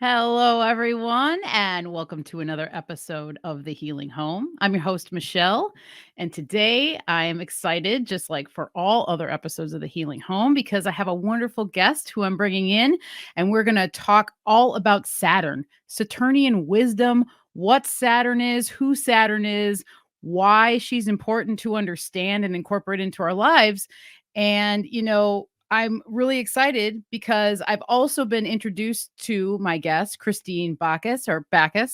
Hello, everyone, and welcome to another episode of The Healing Home. I'm your host, Michelle, and today I am excited, just like for all other episodes of The Healing Home, because I have a wonderful guest who I'm bringing in, and we're going to talk all about Saturn, Saturnian wisdom, what Saturn is, who Saturn is, why she's important to understand and incorporate into our lives. And, I'm really excited because I've also been introduced to my guest, Kristine Backes,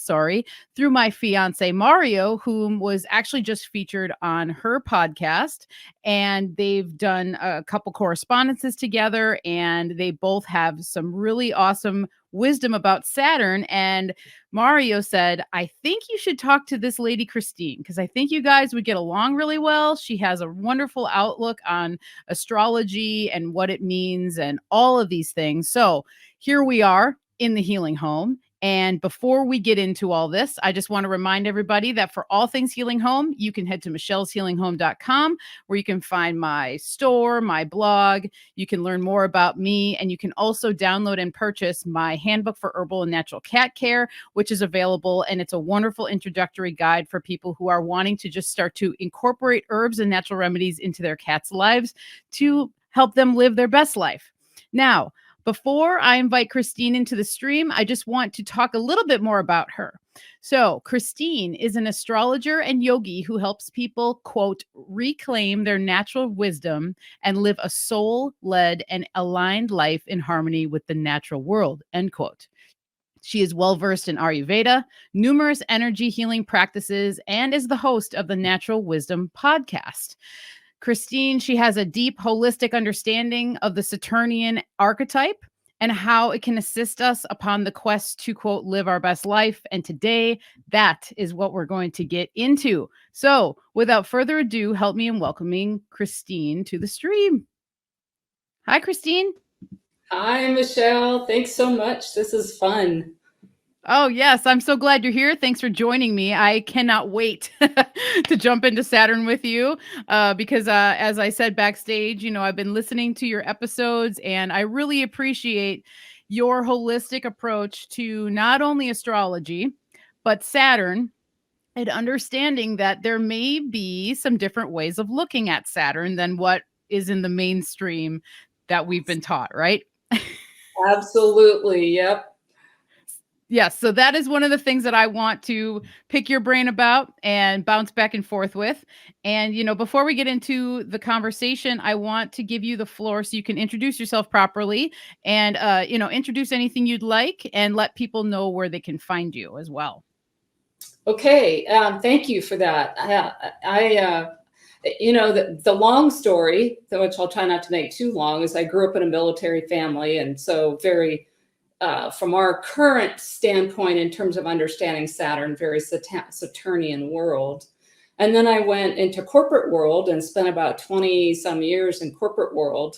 sorry, through my fiance, Mario, whom was actually just featured on her podcast. And they've done a couple correspondences together, and they both have some really awesome wisdom about Saturn. And Mario said, I think you should talk to this lady, Kristine, because I think you guys would get along really well. She has a wonderful outlook on astrology and what it means and all of these things. So here we are in the healing home. And before we get into all this, I just want to remind everybody that for all things healing home, you can head to michelleshealinghome.com, where you can find my store, my blog. You can learn more about me, and you can also download and purchase my handbook for herbal and natural cat care, which is available. And it's a wonderful introductory guide for people who are wanting to just start to incorporate herbs and natural remedies into their cats' lives to help them live their best life. Now, before I invite Kristine into the stream, I just want to talk a little bit more about her. So, Kristine is an astrologer and yogi who helps people, quote, reclaim their natural wisdom and live a soul-led and aligned life in harmony with the natural world, end quote. She is well versed in Ayurveda, numerous energy healing practices, and is the host of the Natural Wisdom podcast. Kristine, she has a deep holistic understanding of the Saturnian archetype and how it can assist us upon the quest to, quote, live our best life. And today, that is what we're going to get into. So without further ado, help me in welcoming Kristine to the stream. Hi, Kristine. Hi, Michelle. Thanks so much. This is fun. Oh, yes. I'm so glad you're here. Thanks for joining me. I cannot wait to jump into Saturn with you because, as I said backstage, I've been listening to your episodes, and I really appreciate your holistic approach to not only astrology, but Saturn, and understanding that there may be some different ways of looking at Saturn than what is in the mainstream that we've been taught, right? Absolutely. Yep. Yes, so that is one of the things that I want to pick your brain about and bounce back and forth with. And, before we get into the conversation, I want to give you the floor so you can introduce yourself properly and, introduce anything you'd like and let people know where they can find you as well. Okay. Thank you for that. The long story, which I'll try not to make too long, is I grew up in a military family. And so from our current standpoint in terms of understanding Saturn, very Saturnian world. And then I went into corporate world and spent about 20 some years in corporate world.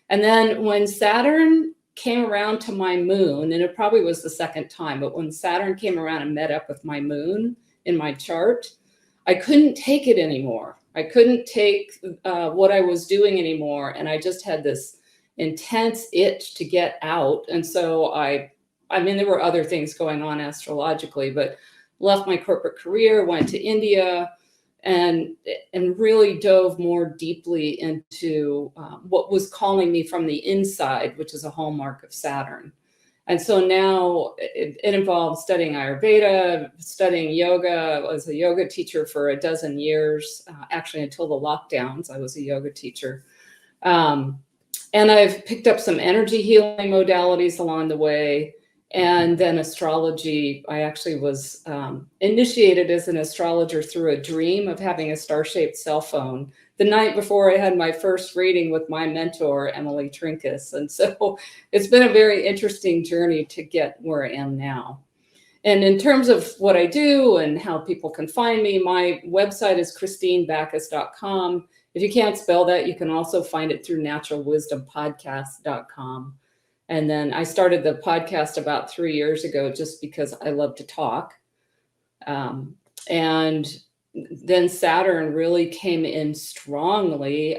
And then when Saturn came around to my moon, and it probably was the second time, but when Saturn came around and met up with my moon in my chart, I couldn't take it anymore. I couldn't take what I was doing anymore. And I just had this intense itch to get out. And so there were other things going on astrologically, but left my corporate career, went to India, and really dove more deeply into what was calling me from the inside, which is a hallmark of Saturn. And so now it involves studying Ayurveda, studying yoga. I was a yoga teacher for a dozen years, actually until the lockdowns, I was a yoga teacher. And I've picked up some energy healing modalities along the way. And then astrology, I actually was initiated as an astrologer through a dream of having a star-shaped cell phone the night before I had my first reading with my mentor, Emily Trinkus. And so it's been a very interesting journey to get where I am now. And in terms of what I do and how people can find me, my website is KristineBackes.com. If you can't spell that, you can also find it through naturalwisdompodcast.com. And then I started the podcast about 3 years ago just because I love to talk. And then Saturn really came in strongly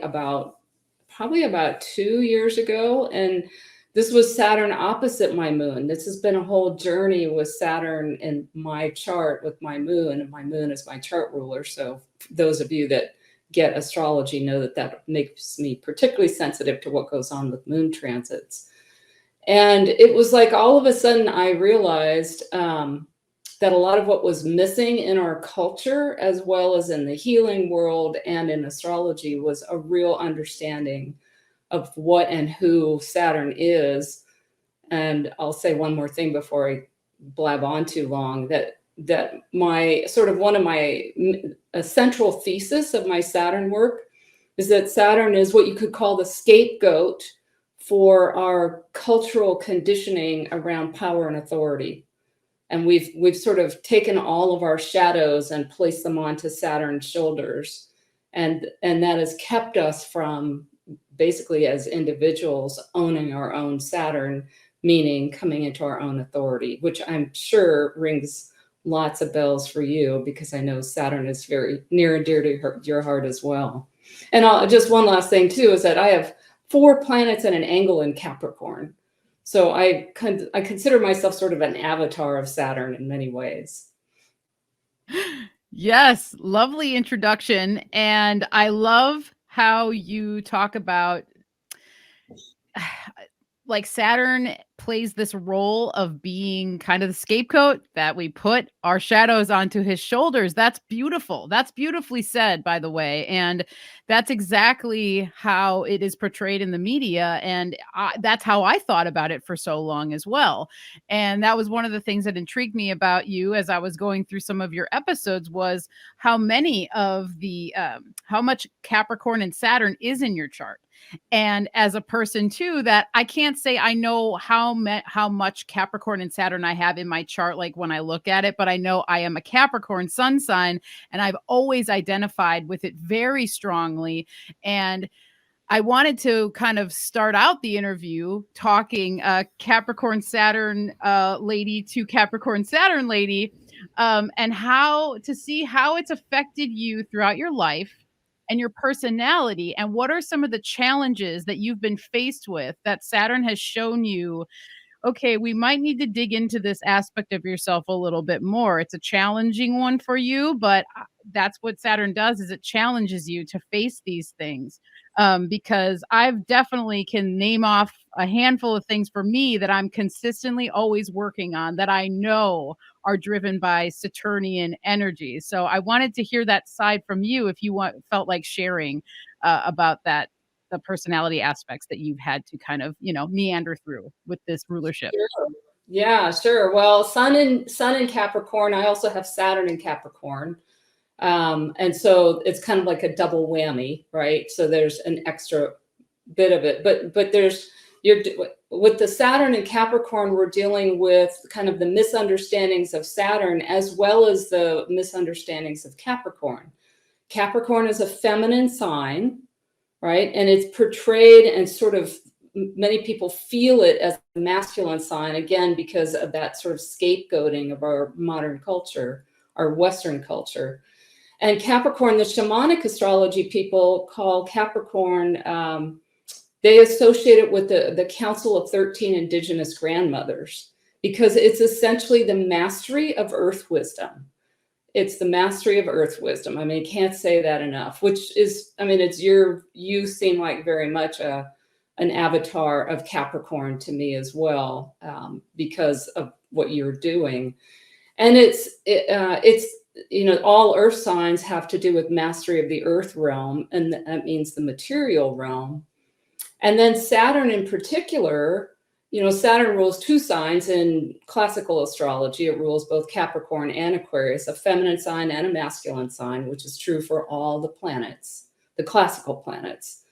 probably about 2 years ago. And This was Saturn opposite my moon. This has been a whole journey with Saturn in my chart with my moon, and my moon is my chart ruler. So those of you that get astrology know that that makes me particularly sensitive to what goes on with moon transits. And it was like all of a sudden I realized that a lot of what was missing in our culture, as well as in the healing world and in astrology, was a real understanding of what and who Saturn is. And I'll say one more thing before I blab on too long, that my sort of one of my a central thesis of my Saturn work is that Saturn is what you could call the scapegoat for our cultural conditioning around power and authority. And we've sort of taken all of our shadows and placed them onto Saturn's shoulders. And that has kept us from basically as individuals owning our own Saturn, meaning coming into our own authority, which I'm sure rings lots of bells for you, because I know Saturn is very near and dear to your heart as well. And just one last thing too, is that I have 4 planets at an angle in Capricorn. So I consider myself sort of an avatar of Saturn in many ways. Yes, lovely introduction. And I love how you talk about like Saturn plays this role of being kind of the scapegoat, that we put our shadows onto his shoulders. That's beautiful. That's beautifully said, by the way. And that's exactly how it is portrayed in the media. And that's how I thought about it for so long as well. And that was one of the things that intrigued me about you as I was going through some of your episodes, was how many of the, how much Capricorn and Saturn is in your chart. And as a person too, that I can't say I know how much Capricorn and Saturn I have in my chart, like when I look at it, but I know I am a Capricorn sun sign, and I've always identified with it very strongly. And I wanted to kind of start out the interview talking Capricorn Saturn lady to Capricorn Saturn lady, and how to see how it's affected you throughout your life and your personality, and what are some of the challenges that you've been faced with that Saturn has shown you, okay, we might need to dig into this aspect of yourself a little bit more. It's a challenging one for you, but that's what Saturn does, is it challenges you to face these things. Because I've definitely can name off a handful of things for me that I'm consistently always working on, that I know are driven by Saturnian energy. So I wanted to hear that side from you, if you felt like sharing about that, the personality aspects that you've had to kind of, meander through with this rulership. Sure. Yeah, sure. Well, Sun in Capricorn. I also have Saturn in Capricorn. And so it's kind of like a double whammy, right? So there's an extra bit of it, but with the Saturn and Capricorn, we're dealing with kind of the misunderstandings of Saturn as well as the misunderstandings of Capricorn. Capricorn is a feminine sign, right? And it's portrayed, and sort of many people feel it as a masculine sign, again, because of that sort of scapegoating of our modern culture, our Western culture. And Capricorn, the shamanic astrology people call Capricorn, they associate it with the Council of 13 Indigenous Grandmothers, because it's essentially the mastery of earth wisdom. It's the mastery of earth wisdom. I mean, can't say that enough, which is, I mean, you seem like very much an avatar of Capricorn to me as well, because of what you're doing. And it's all earth signs have to do with mastery of the earth realm, and that means the material realm. And then Saturn in particular, Saturn rules 2 signs in classical astrology. It rules both Capricorn and Aquarius, a feminine sign and a masculine sign, which is true for all the planets, the classical planets.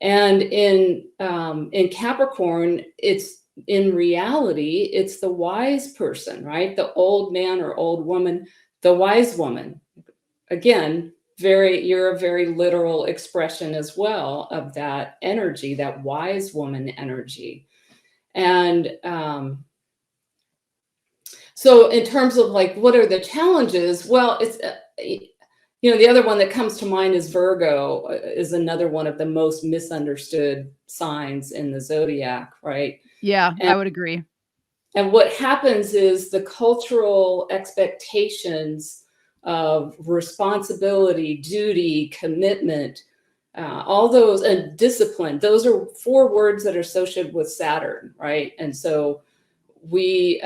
And in Capricorn, in reality, it's the wise person, right? The old man or old woman, the wise woman. Again, you're a very literal expression as well of that energy, that wise woman energy. And so in terms of like, what are the challenges? Well, The other one that comes to mind is Virgo, is another one of the most misunderstood signs in the zodiac, right? Yeah, And I would agree. and what happens is the cultural expectations of responsibility, duty, commitment, all those, and discipline, those are 4 words that are associated with Saturn, right? And so we,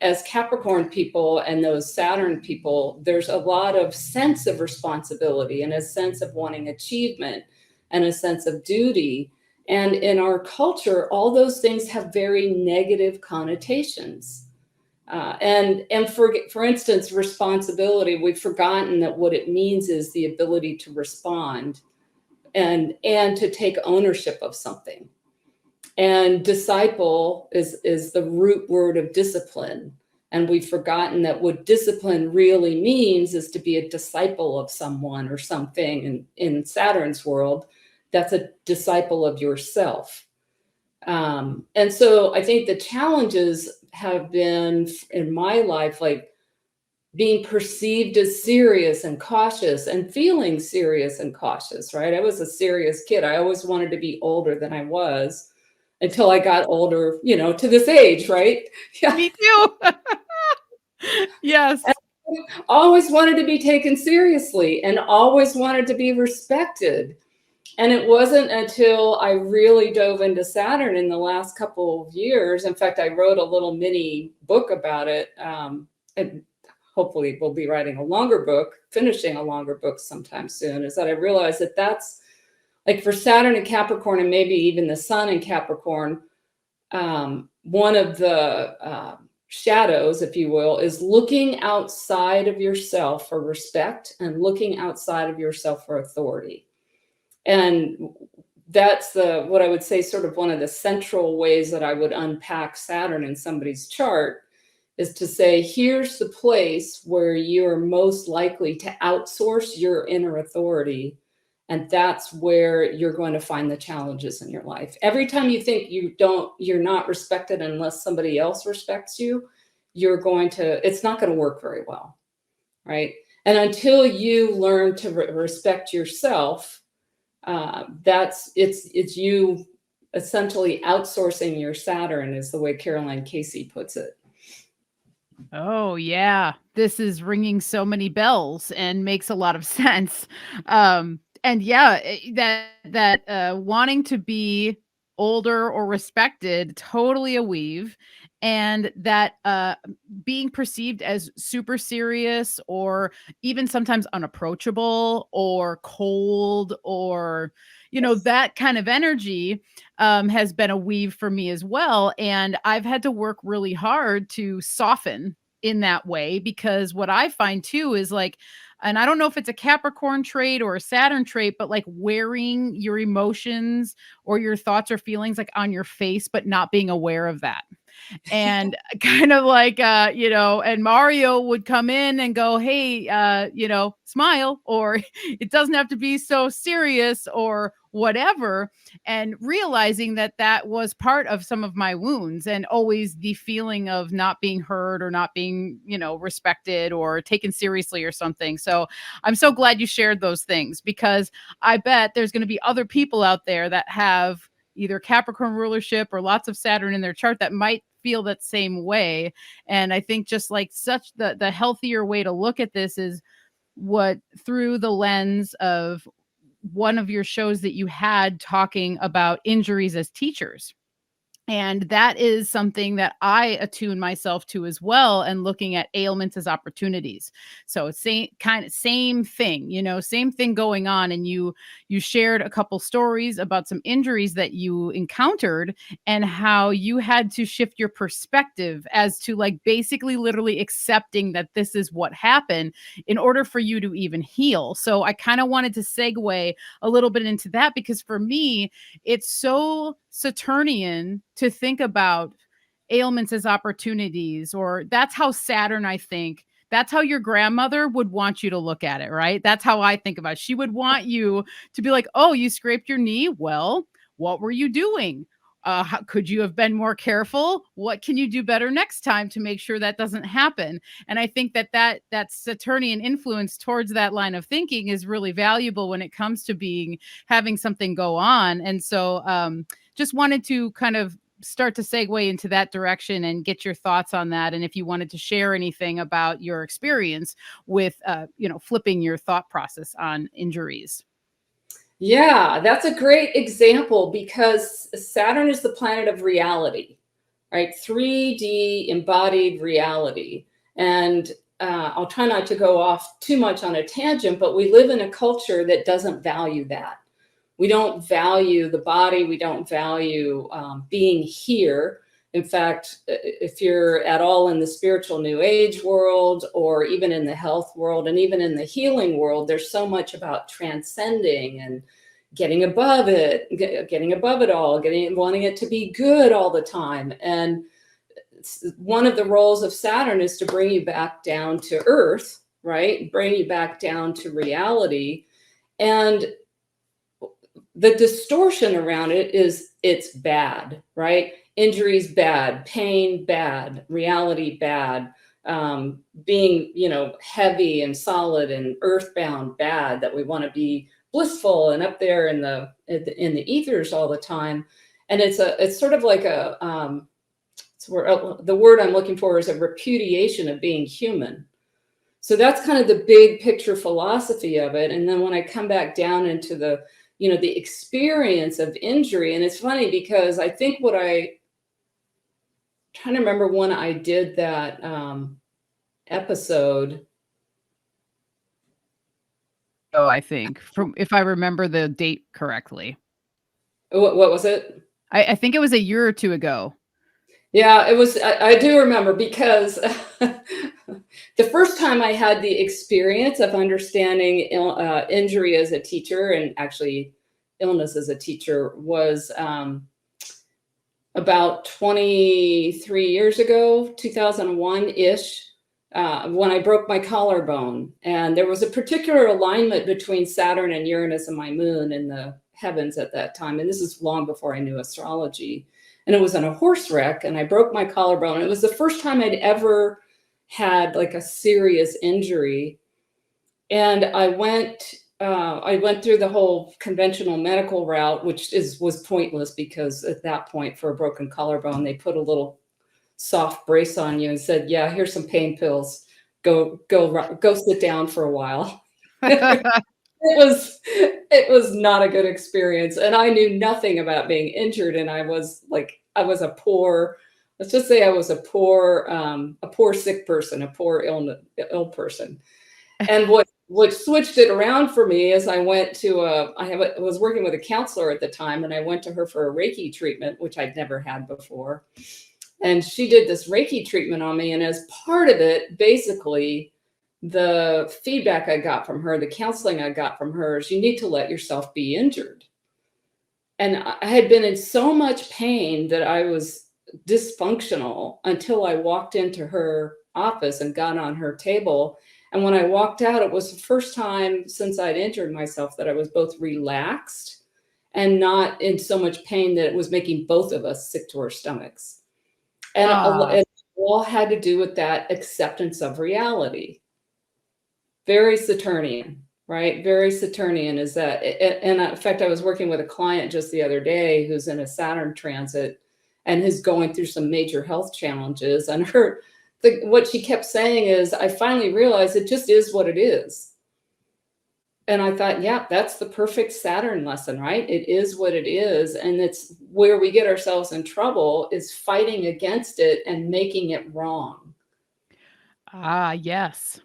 as Capricorn people and those Saturn people, there's a lot of sense of responsibility and a sense of wanting achievement and a sense of duty. And in our culture, all those things have very negative connotations. And for instance, responsibility, we've forgotten that what it means is the ability to respond and to take ownership of something. And disciple is the root word of discipline. And we've forgotten that what discipline really means is to be a disciple of someone or something. In Saturn's world, that's a disciple of yourself. And so I think the challenges have been in my life, like being perceived as serious and cautious and feeling serious and cautious, right? I was a serious kid. I always wanted to be older than I was until I got older, to this age, right? Yeah. Me too. Yes. Always wanted to be taken seriously and always wanted to be respected. And it wasn't until I really dove into Saturn in the last couple of years. In fact, I wrote a little mini book about it. And hopefully we'll be writing a longer book, finishing a longer book sometime soon, is that I realized that that's like for Saturn and Capricorn, and maybe even the Sun in Capricorn, one of the shadows, if you will, is looking outside of yourself for respect and looking outside of yourself for authority. And that's what I would say, sort of one of the central ways that I would unpack Saturn in somebody's chart, is to say, here's the place where you're most likely to outsource your inner authority. And that's where you're going to find the challenges in your life. Every time you think you're not respected unless somebody else respects you, it's not going to work very well, right? And until you learn to respect yourself, it's you essentially outsourcing your Saturn, is the way Caroline Casey puts it. Oh, yeah. This is ringing so many bells and makes a lot of sense. And yeah, that wanting to be older or respected, totally a weave. And that being perceived as super serious or even sometimes unapproachable or cold or, that kind of energy has been a weave for me as well. And I've had to work really hard to soften in that way, because what I find too is like, and I don't know if it's a Capricorn trait or a Saturn trait, but like wearing your emotions or your thoughts or feelings like on your face, but not being aware of that. And kind of like, and Mario would come in and go, hey, smile, or it doesn't have to be so serious or whatever. And realizing that that was part of some of my wounds, and always the feeling of not being heard or not being, respected or taken seriously or something. So I'm so glad you shared those things, because I bet there's going to be other people out there that have either Capricorn rulership or lots of Saturn in their chart that might feel that same way. And I think just like such the healthier way to look at this is what, through the lens of one of your shows that you had talking about injuries as teachers. And that is something that I attune myself to as well, and looking at ailments as opportunities. So same thing, same thing going on. And you shared a couple stories about some injuries that you encountered and how you had to shift your perspective as to like basically literally accepting that this is what happened in order for you to even heal. So I kind of wanted to segue a little bit into that, because for me, it's so Saturnian to think about ailments as opportunities, or that's how Saturn, I think, that's how your grandmother would want you to look at it, right? That's how I think about it. She would want you to be like, oh, you scraped your knee? Well, what were you doing? Could you have been more careful? What can you do better next time to make sure that doesn't happen? And I think that Saturnian influence towards that line of thinking is really valuable when it comes to having something go on. And so just wanted to kind of start to segue into that direction and get your thoughts on that. And if you wanted to share anything about your experience with, flipping your thought process on injuries. Yeah, that's a great example because Saturn is the planet of reality, right? 3D embodied reality. And I'll try not to go off too much on a tangent, but we live in a culture that doesn't value that. We don't value the body. We don't value being here. In fact, if you're at all in the spiritual new age world, or even in the health world, and even in the healing world, there's so much about transcending and getting above it all, wanting it to be good all the time. And one of the roles of Saturn is to bring you back down to earth, right? Bring you back down to reality. And the distortion around it is it's bad, right? Injuries bad, pain bad, reality bad, being, heavy and solid and earthbound bad, that we want to be blissful and up there in the ethers all the time. And it's sort of like the word I'm looking for is a repudiation of being human. So that's kind of the big picture philosophy of it. And then when I come back down into the experience of injury, and it's funny because I think trying to remember when I did that episode. Oh, I think if I remember the date correctly. What was it? I think it was a year or two ago. Yeah, it was. I do remember because the first time I had the experience of understanding injury as a teacher, and actually illness as a teacher, was about 23 years ago, 2001-ish, when I broke my collarbone. And there was a particular alignment between Saturn and Uranus and my moon in the heavens at that time. And this is long before I knew astrology. And it was in a horse wreck, and I broke my collarbone. It was the first time I'd ever had like a serious injury. And I went through the whole conventional medical route, which was pointless, because at that point, for a broken collarbone, they put a little soft brace on you and said, "Yeah, here's some pain pills. Go sit down for a while." It was not a good experience, and I knew nothing about being injured, and I was a poor, let's just say I was a poor sick person, a poor ill person. And what switched it around for me is I was working with a counselor at the time, and I went to her for a Reiki treatment, which I'd never had before. And she did this Reiki treatment on me, and as part of it, basically, the feedback I got from her, the counseling I got from her, is you need to let yourself be injured. And I had been in so much pain that I was dysfunctional until I walked into her office and got on her table. And when I walked out, it was the first time since I'd injured myself that I was both relaxed and not in so much pain that it was making both of us sick to our stomachs. And it all had to do with that acceptance of reality. Very Saturnian, right? Very Saturnian is that. And in fact, I was working with a client just the other day who's in a Saturn transit and is going through some major health challenges. And what she kept saying is, I finally realized it just is what it is. And I thought, yeah, that's the perfect Saturn lesson, right? It is what it is. And it's where we get ourselves in trouble, is fighting against it and making it wrong. Yes.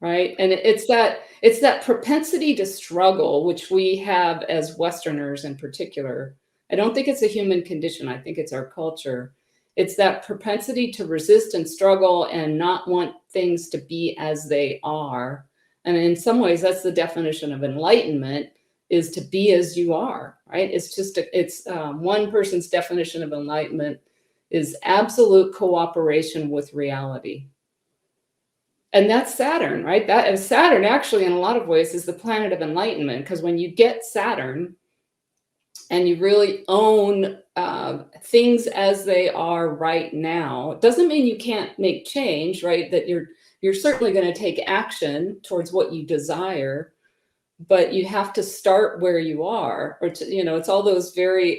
Right. And it's that propensity to struggle, which we have as Westerners in particular. I don't think it's a human condition. I think it's our culture. It's that propensity to resist and struggle and not want things to be as they are. And in some ways, that's the definition of enlightenment, is to be as you are, right? It's one person's definition of enlightenment is absolute cooperation with reality. And that's Saturn, right? Saturn actually, in a lot of ways, is the planet of enlightenment, because when you get Saturn, and you really own things as they are right now. It doesn't mean you can't make change, right? That you're certainly going to take action towards what you desire, but you have to start where you are, or to, it's all those very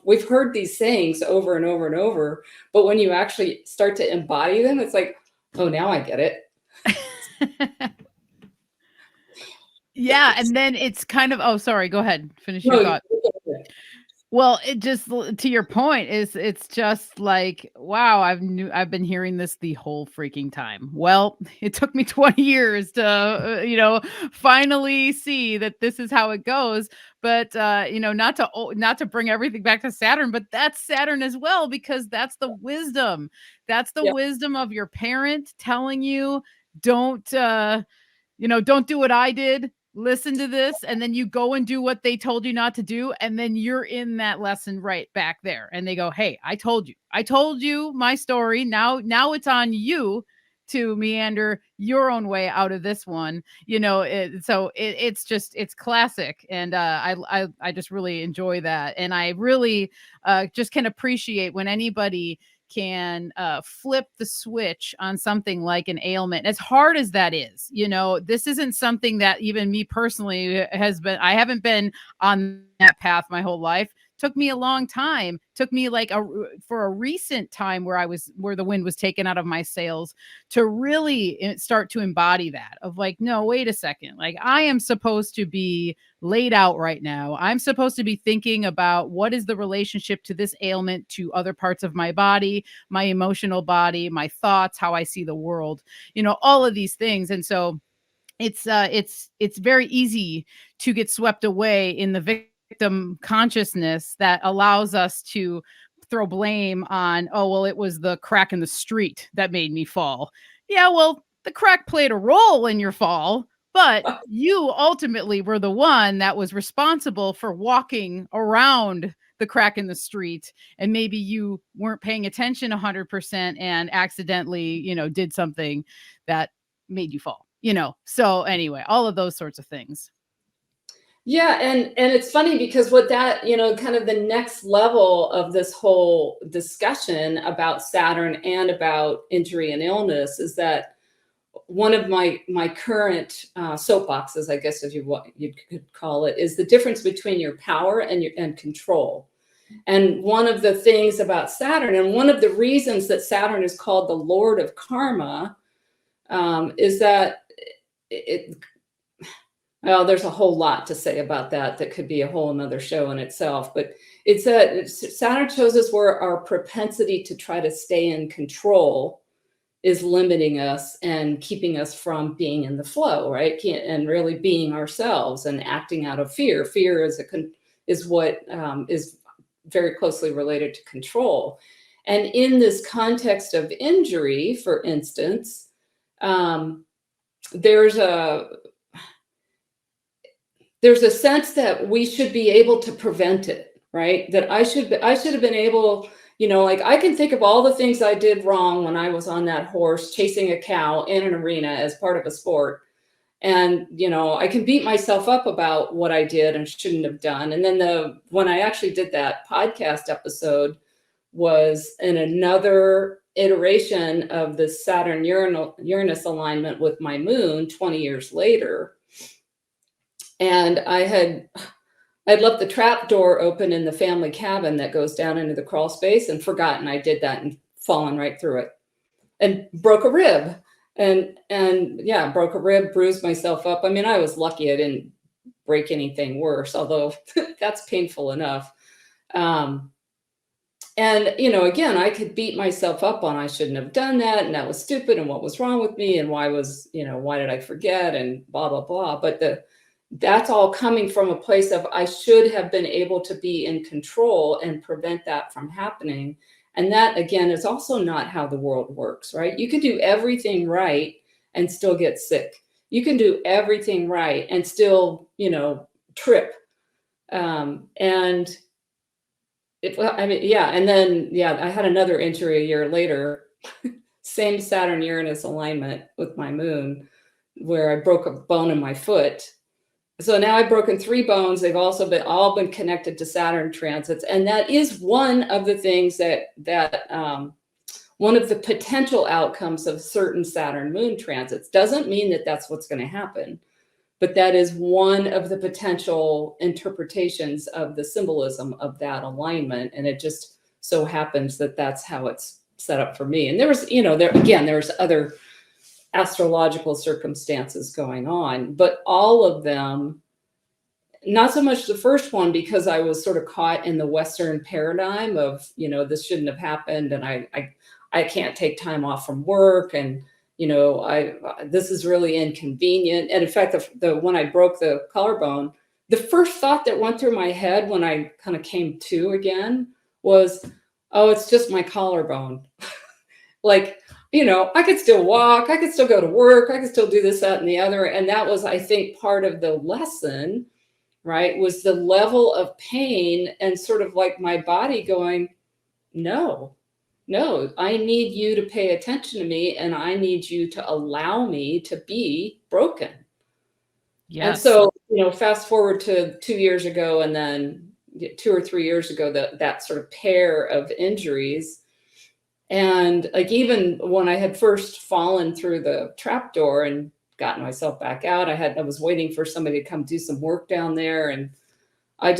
we've heard these sayings over and over and over, but when you actually start to embody them, it's like, oh, now I get it. Yeah, and then it's kind of oh, sorry, go ahead. Finish your No, thought. Well, it just to your point is it's just like, wow, I've been hearing this the whole freaking time. Well, it took me 20 years to, finally see that this is how it goes. But not to bring everything back to Saturn, but that's Saturn as well, because that's the wisdom. That's the yeah, wisdom of your parent telling you, don't don't do what I did. Listen to this. And then you go and do what they told you not to do. And then you're in that lesson right back there. And they go, hey, I told you. I told you my story. Now it's on you to meander your own way out of this one. It's classic. And I just really enjoy that. And I really just can appreciate when anybody can flip the switch on something like an ailment, as hard as that is. This isn't something that even me personally I haven't been on that path my whole life. Took me a long time. Took me for a recent time where the wind was taken out of my sails to really start to embody that of like, no, wait a second. Like, I am supposed to be laid out right now. I'm supposed to be thinking about what is the relationship to this ailment to other parts of my body, my emotional body, my thoughts, how I see the world, all of these things. And so it's very easy to get swept away in the victim consciousness that allows us to throw blame on, oh, well, it was the crack in the street that made me fall. Yeah, well, the crack played a role in your fall, but you ultimately were the one that was responsible for walking around the crack in the street, and maybe you weren't paying attention 100% and accidentally, did something that made you fall. So anyway, all of those sorts of things. Yeah, and it's funny because what that, kind of the next level of this whole discussion about Saturn and about injury and illness is that one of my current soapboxes, I guess, if you could call it, is the difference between your power and control. And one of the things about Saturn, and one of the reasons that Saturn is called the Lord of Karma, is that it well, there's a whole lot to say about that. That could be a whole another show in itself. But Saturn shows us where our propensity to try to stay in control is limiting us and keeping us from being in the flow, right? And really being ourselves and acting out of fear. Fear is what is very closely related to control. And in this context of injury, for instance, there's a sense that we should be able to prevent it, right? That I should have been able, like, I can think of all the things I did wrong when I was on that horse chasing a cow in an arena as part of a sport. And, I can beat myself up about what I did and shouldn't have done. And then when I actually did that podcast episode was in another iteration of the Saturn Uranus alignment with my moon 20 years later. And I'd left the trap door open in the family cabin that goes down into the crawl space and forgotten I did that and fallen right through it and broke a rib. And yeah, broke a rib, bruised myself up. I mean, I was lucky I didn't break anything worse, although that's painful enough. And, again, I could beat myself up on I shouldn't have done that, and that was stupid, and what was wrong with me, and why did I forget, and blah, blah, blah. But that's all coming from a place of I should have been able to be in control and prevent that from happening. And that, again, is also not how the world works, right? You can do everything right and still get sick. You can do everything right and still, trip. And I had another injury a year later, same Saturn Uranus alignment with my moon, where I broke a bone in my foot. So now I've broken 3 bones. They've also all been connected to Saturn transits, and that is one of the things that one of the potential outcomes of certain Saturn moon transits. Doesn't mean that that's what's going to happen, but that is one of the potential interpretations of the symbolism of that alignment. And it just so happens that that's how it's set up for me. And there was, there's other astrological circumstances going on, but all of them, not so much the first one, because I was sort of caught in the Western paradigm of, this shouldn't have happened, and I can't take time off from work, and this is really inconvenient. And in fact, when I broke the collarbone, the first thought that went through my head when I kind of came to again was, oh, it's just my collarbone. Like, I could still walk, I could still go to work, I could still do this, that, and the other. And that was, I think, part of the lesson, right? Was the level of pain and sort of like my body going, no, I need you to pay attention to me, and I need you to allow me to be broken. Yes. And so, fast forward to 2 years ago, and then 2 or 3 years ago, that sort of pair of injuries. And like, even when I had first fallen through the trapdoor and gotten myself back out, I was waiting for somebody to come do some work down there. And I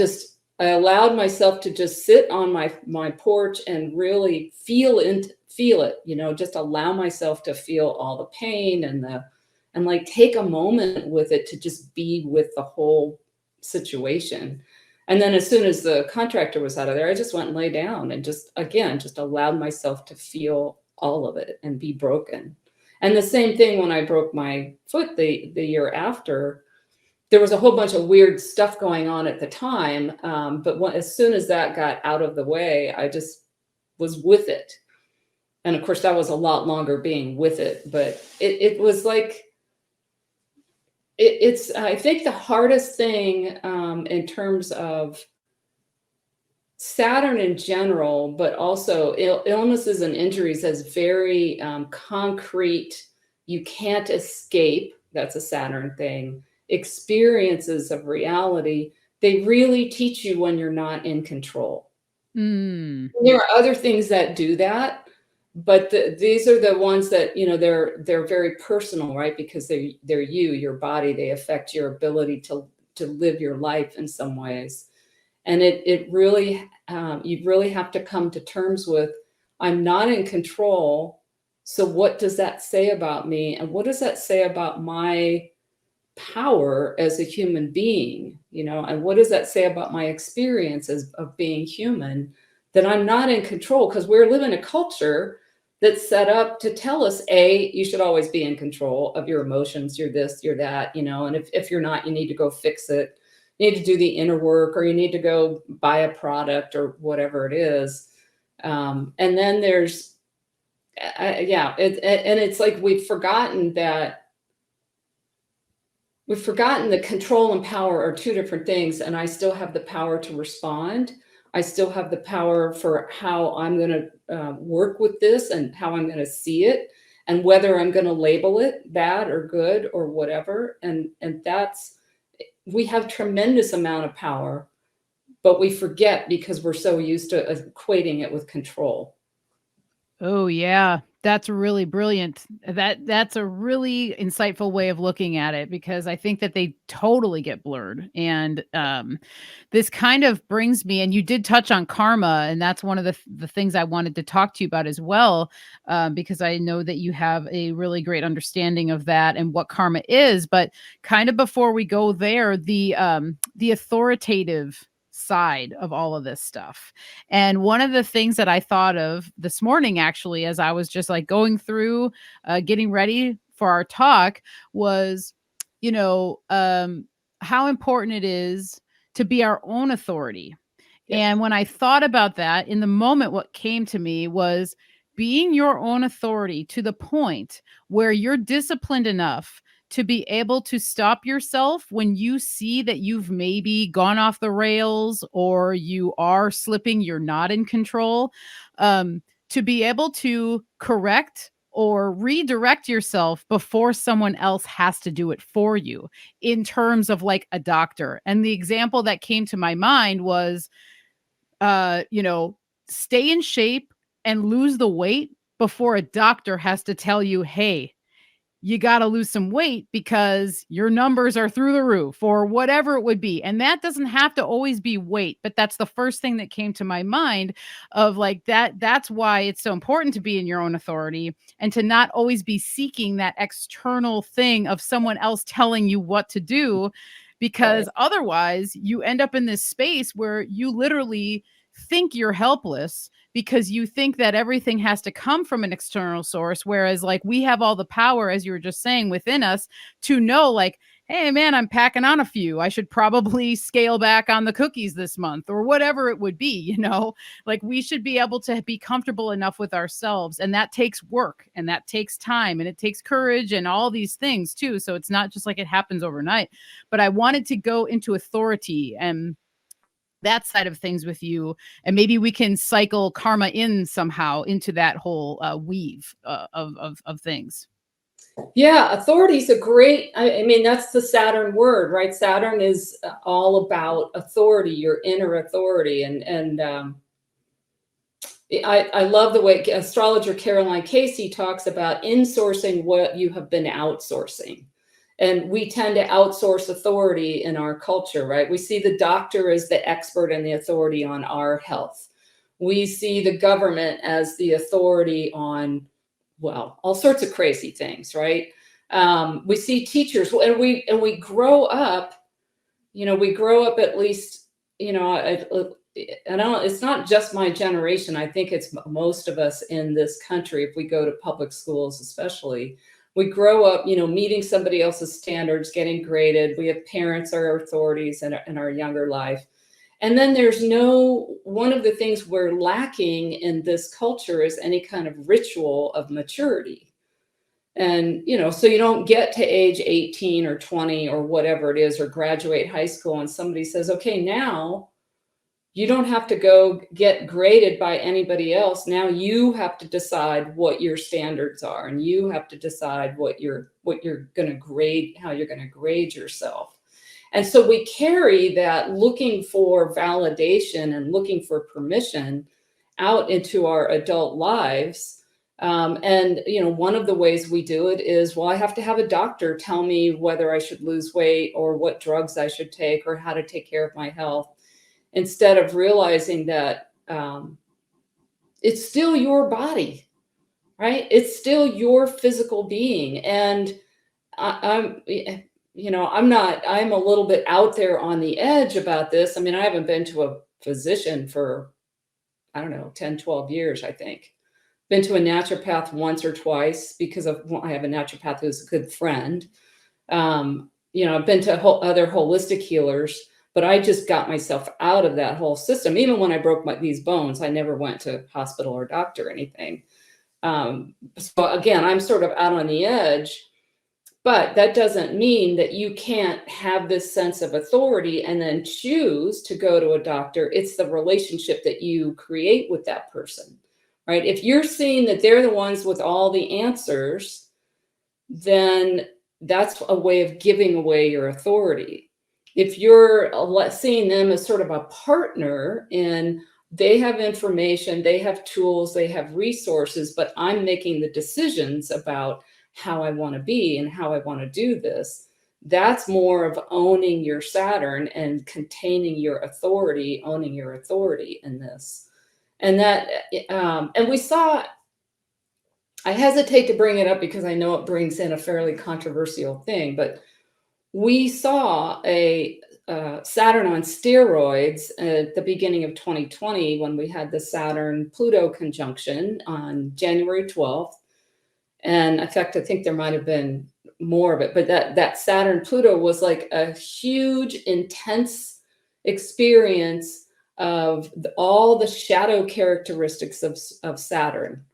allowed myself to just sit on my porch and really feel it, just allow myself to feel all the pain and like take a moment with it to just be with the whole situation. And then as soon as the contractor was out of there, I just went and lay down and just allowed myself to feel all of it and be broken. And the same thing when I broke my foot the year after. There was a whole bunch of weird stuff going on at the time. But as soon as that got out of the way, I just was with it. And of course, that was a lot longer being with it. But it was like, it's, I think, the hardest thing in terms of Saturn in general, but also illnesses and injuries as very concrete, you can't escape. That's a Saturn thing. Experiences of reality, they really teach you when you're not in control. There are other things that do that, but these are the ones that, they're very personal, right? Because they're your body, they affect your ability to live your life in some ways. And it really, you really have to come to terms with, I'm not in control. So what does that say about me? And what does that say about my power as a human being? And what does that say about my experiences of being human, that I'm not in control? Because we're living a culture that's set up to tell us, you should always be in control of your emotions. You're this, you're that, and if you're not, you need to go fix it. You need to do the inner work, or you need to go buy a product or whatever it is. And then there's, it's like we've forgotten that control and power are two different things. And I still have the power to respond. I still have the power for how I'm going to work with this and how I'm going to see it, and whether I'm going to label it bad or good or whatever. And we have tremendous amount of power, but we forget because we're so used to equating it with control. Oh, yeah. That's really brilliant. That's a really insightful way of looking at it, because I think that they totally get blurred. And this kind of brings me, and you did touch on karma, and that's one of the things I wanted to talk to you about as well, because I know that you have a really great understanding of that and what karma is. But kind of before we go there, the authoritative side of all of this stuff. And one of the things that I thought of this morning, actually, as I was just like going through getting ready for our talk, was, how important it is to be our own authority. Yeah. And when I thought about that in the moment, what came to me was being your own authority to the point where you're disciplined enough to be able to stop yourself when you see that you've maybe gone off the rails, or you are slipping, you're not in control, to be able to correct or redirect yourself before someone else has to do it for you, in terms of like a doctor. And the example that came to my mind was, you know, stay in shape and lose the weight before a doctor has to tell you, hey, you got to lose some weight because your numbers are through the roof, or whatever it would be. And that doesn't have to always be weight, but that's the first thing that came to my mind of like that. That's why it's so important to be in your own authority and to not always be seeking that external thing of someone else telling you what to do, because Right. otherwise you end up in this space where you literally think you're helpless because you think that everything has to come from an external source. Whereas, like, we have all the power, as you were just saying, within us to know, like, hey, man, I'm packing on a few. I should probably scale back on the cookies this month, or whatever it would be, you know? Like, we should be able to be comfortable enough with ourselves. And that takes work and that takes time and it takes courage and all these things, too. So it's not just like it happens overnight. But I wanted to go into authority and that side of things with you, and maybe we can cycle karma in somehow into that whole weave of things. Yeah, authority is a great, I mean, that's the Saturn word, right? Saturn is all about authority, your inner authority. I love the way astrologer Caroline Casey talks about insourcing what you have been outsourcing. And we tend to outsource authority in our culture, right? We see the doctor as the expert and the authority on our health. We see the government as the authority on, well, all sorts of crazy things, right? We see teachers, and we grow up. We grow up, at least, I don't, it's not just my generation. I think it's most of us in this country. If we go to public schools, especially, we grow up, meeting somebody else's standards, getting graded. We have parents or authorities in our younger life. And then one of the things we're lacking in this culture is any kind of ritual of maturity. And, so you don't get to age 18 or 20 or whatever it is, or graduate high school, and somebody says, okay, now you don't have to go get graded by anybody else. Now you have to decide what your standards are, and you have to decide what you're going to grade, how you're going to grade yourself. And so we carry that looking for validation and looking for permission out into our adult lives. And one of the ways we do it is, well, I have to have a doctor tell me whether I should lose weight or what drugs I should take or how to take care of my health, instead of realizing that it's still your body, right? It's still your physical being. And I'm a little bit out there on the edge about this. I mean, I haven't been to a physician for, I don't know, 10, 12 years, I think. Been to a naturopath once or twice because I have a naturopath who's a good friend. I've been to other holistic healers, but I just got myself out of that whole system. Even when I broke these bones, I never went to hospital or doctor or anything. So again, I'm sort of out on the edge, but that doesn't mean that you can't have this sense of authority and then choose to go to a doctor. It's the relationship that you create with that person, right? If you're seeing that they're the ones with all the answers, then that's a way of giving away your authority. If you're seeing them as sort of a partner in, they have information, they have tools, they have resources, but I'm making the decisions about how I want to be and how I want to do this, that's more of owning your Saturn and containing your authority, owning your authority in this. And that, and we saw, I hesitate to bring it up because I know it brings in a fairly controversial thing, but we saw a Saturn on steroids at the beginning of 2020 when we had the Saturn-Pluto conjunction on January 12th. And in fact, I think there might have been more of it, but that Saturn-Pluto was like a huge, intense experience of all the shadow characteristics of Saturn,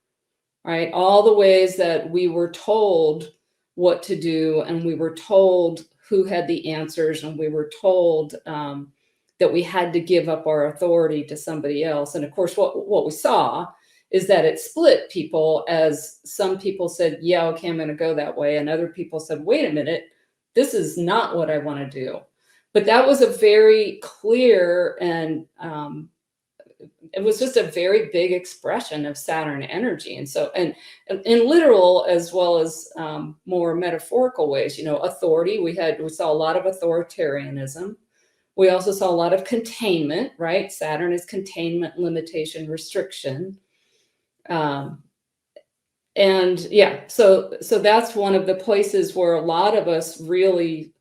right? All the ways that we were told what to do, and we were told who had the answers, and we were told that we had to give up our authority to somebody else. And of course, what we saw is that it split people, as some people said, yeah, okay, I'm going to go that way. And other people said, wait a minute, this is not what I want to do. But that was a very clear and it was just a very big expression of Saturn energy. And so, and in literal as well as more metaphorical ways, authority, we saw a lot of authoritarianism. We also saw a lot of containment, right? Saturn is containment, limitation, restriction. And yeah, so that's one of the places where a lot of us really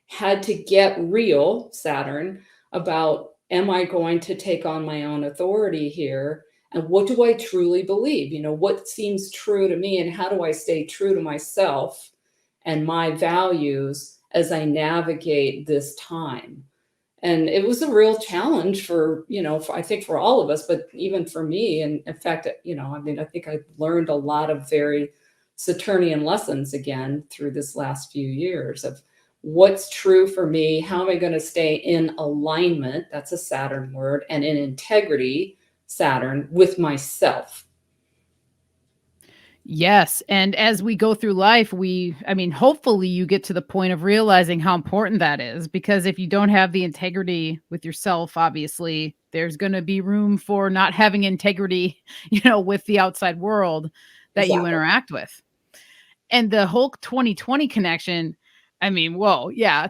had to get real, Saturn, about, am I going to take on my own authority here? And what do I truly believe? What seems true to me, and how do I stay true to myself and my values as I navigate this time? And it was a real challenge for I think for all of us, but even for me. And in fact, I think I learned a lot of very Saturnian lessons again through this last few years of what's true for me, how am I going to stay in alignment, that's a Saturn word, and in integrity, Saturn, with myself. Yes. And as we go through life, hopefully you get to the point of realizing how important that is, because if you don't have the integrity with yourself, obviously there's going to be room for not having integrity, with the outside world that you Exactly. interact with. And the whole 2020 connection, whoa, yeah.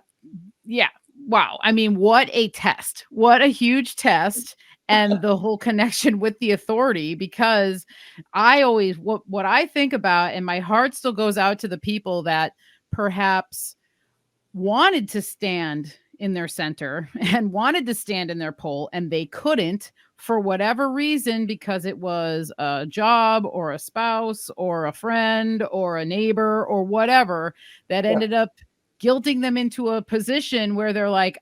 Yeah. Wow. What a test. What a huge test. And the whole connection with the authority, because I always, what I think about, and my heart still goes out to the people that perhaps wanted to stand in their center and wanted to stand in their pole, and they couldn't for whatever reason, because it was a job or a spouse or a friend or a neighbor or whatever that ended up guilting them into a position where they're like,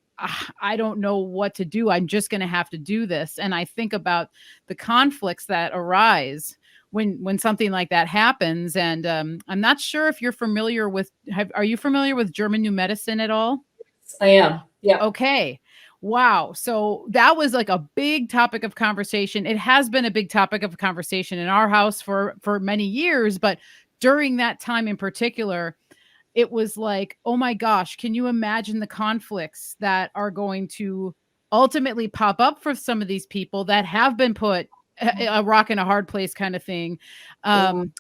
I don't know what to do. I'm just going to have to do this. And I think about the conflicts that arise when something like that happens. And I'm not sure if you're familiar with, are you familiar with German New Medicine at all? I am. Yeah. Okay. Wow. So that was like a big topic of conversation. It has been a big topic of conversation in our house for many years, but during that time in particular, it was like, oh my gosh, can you imagine the conflicts that are going to ultimately pop up for some of these people that have been put a rock in a hard place kind of thing. And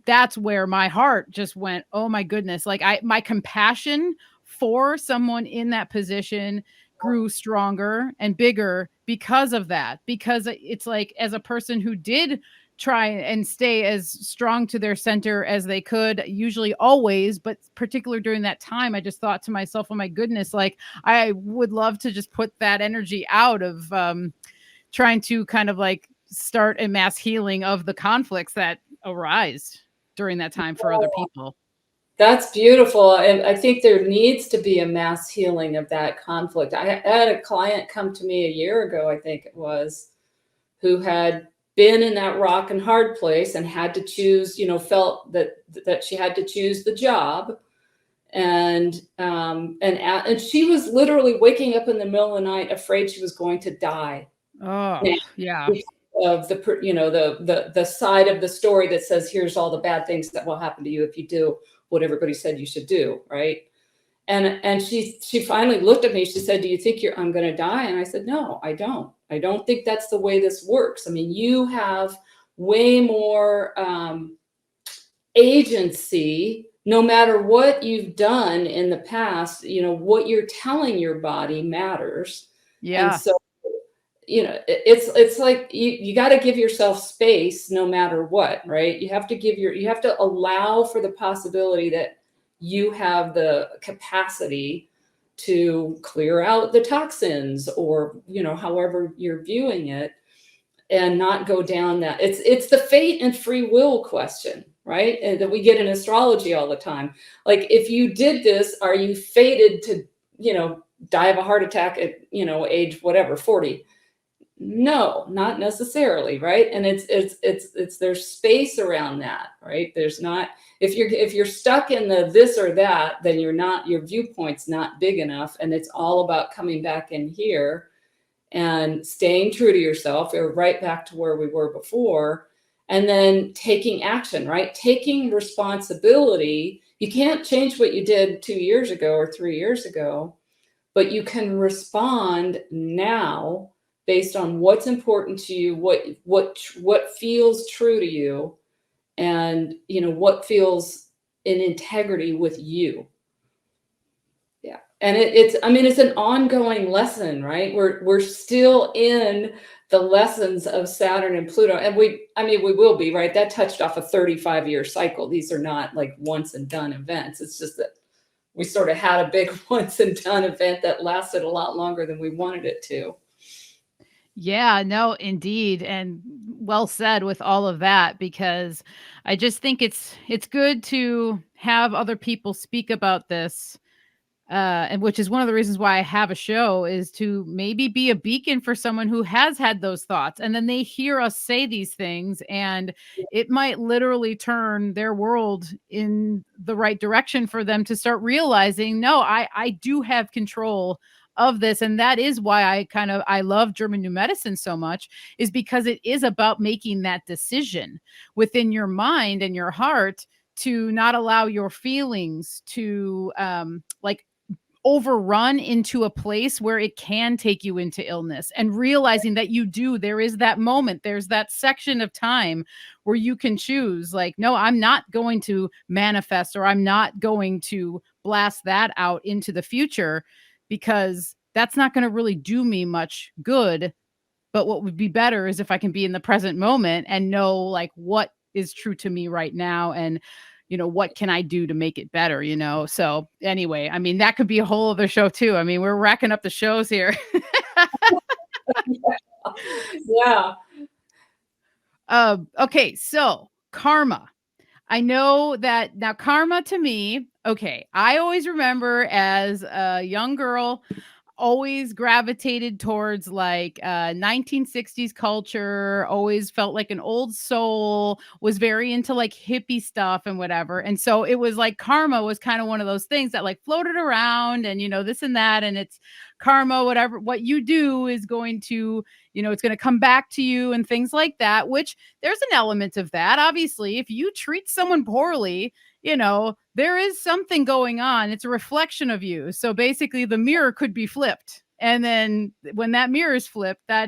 that's where my heart just went, oh my goodness. Like my compassion for someone in that position grew stronger and bigger because of that. Because it's like, as a person who did try and stay as strong to their center as they could, usually always, but particularly during that time, I just thought to myself, oh my goodness, like I would love to just put that energy out of trying to kind of like start a mass healing of the conflicts that arise during that time for other people. That's beautiful. And I think there needs to be a mass healing of that conflict. I had a client come to me a year ago, I think it was, who had been in that rock and hard place and had to choose, felt that she had to choose the job. And she was literally waking up in the middle of the night, afraid she was going to die. Oh, yeah. Of the side of the story that says, here's all the bad things that will happen to you if you do what everybody said you should do, right? And she finally looked at me. She said, do you think I'm going to die? And I said, no, I don't. I don't think that's the way this works. I mean, you have way more agency, no matter what you've done in the past. What you're telling your body matters. Yeah. And so, it's like you got to give yourself space no matter what, right? You have to allow for the possibility that you have the capacity to clear out the toxins, or however you're viewing it, and not go down that. It's the fate and free will question, right? And that we get in astrology all the time. Like, if you did this, are you fated to die of a heart attack at age whatever, 40? No, not necessarily, right? And it's there's space around that, right? There's not, if you're stuck in the this or that, then your viewpoint's not big enough. And it's all about coming back in here and staying true to yourself, or right back to where we were before, and then taking action, right? Taking responsibility. You can't change what you did 2 years ago or 3 years ago, but you can respond now based on what's important to you, what feels true to you, and what feels in integrity with you. Yeah. And it's an ongoing lesson, right? We're still in the lessons of Saturn and Pluto. And we will be, right? That touched off a 35-year cycle. These are not like once and done events. It's just that we sort of had a big once and done event that lasted a lot longer than we wanted it to. Yeah, no, indeed. And well said with all of that, because I just think it's good to have other people speak about this. And which is one of the reasons why I have a show, is to maybe be a beacon for someone who has had those thoughts. And then they hear us say these things, and it might literally turn their world in the right direction for them to start realizing, no, I do have control of this. And that is why I love German new medicine so much, is because it is about making that decision within your mind and your heart to not allow your feelings to like overrun into a place where it can take you into illness, and realizing that there is that moment, there's that section of time where you can choose, like, no, I'm not going to manifest, or I'm not going to blast that out into the future, because that's not going to really do me much good. But what would be better is if I can be in the present moment and know, like, what is true to me right now, and what can I do to make it better, So anyway, that could be a whole other show too. We're racking up the shows here. Yeah. Okay, so karma. I know that now karma to me, okay, I always remember as a young girl, always gravitated towards like 1960s culture, always felt like an old soul, was very into like hippie stuff and whatever. And so it was like karma was kind of one of those things that like floated around, and this and that, and it's karma, whatever what you do is going to, it's going to come back to you, and things like that, which there's an element of that. Obviously, if you treat someone poorly, there is something going on. It's a reflection of you. So basically the mirror could be flipped. And then when that mirror is flipped, that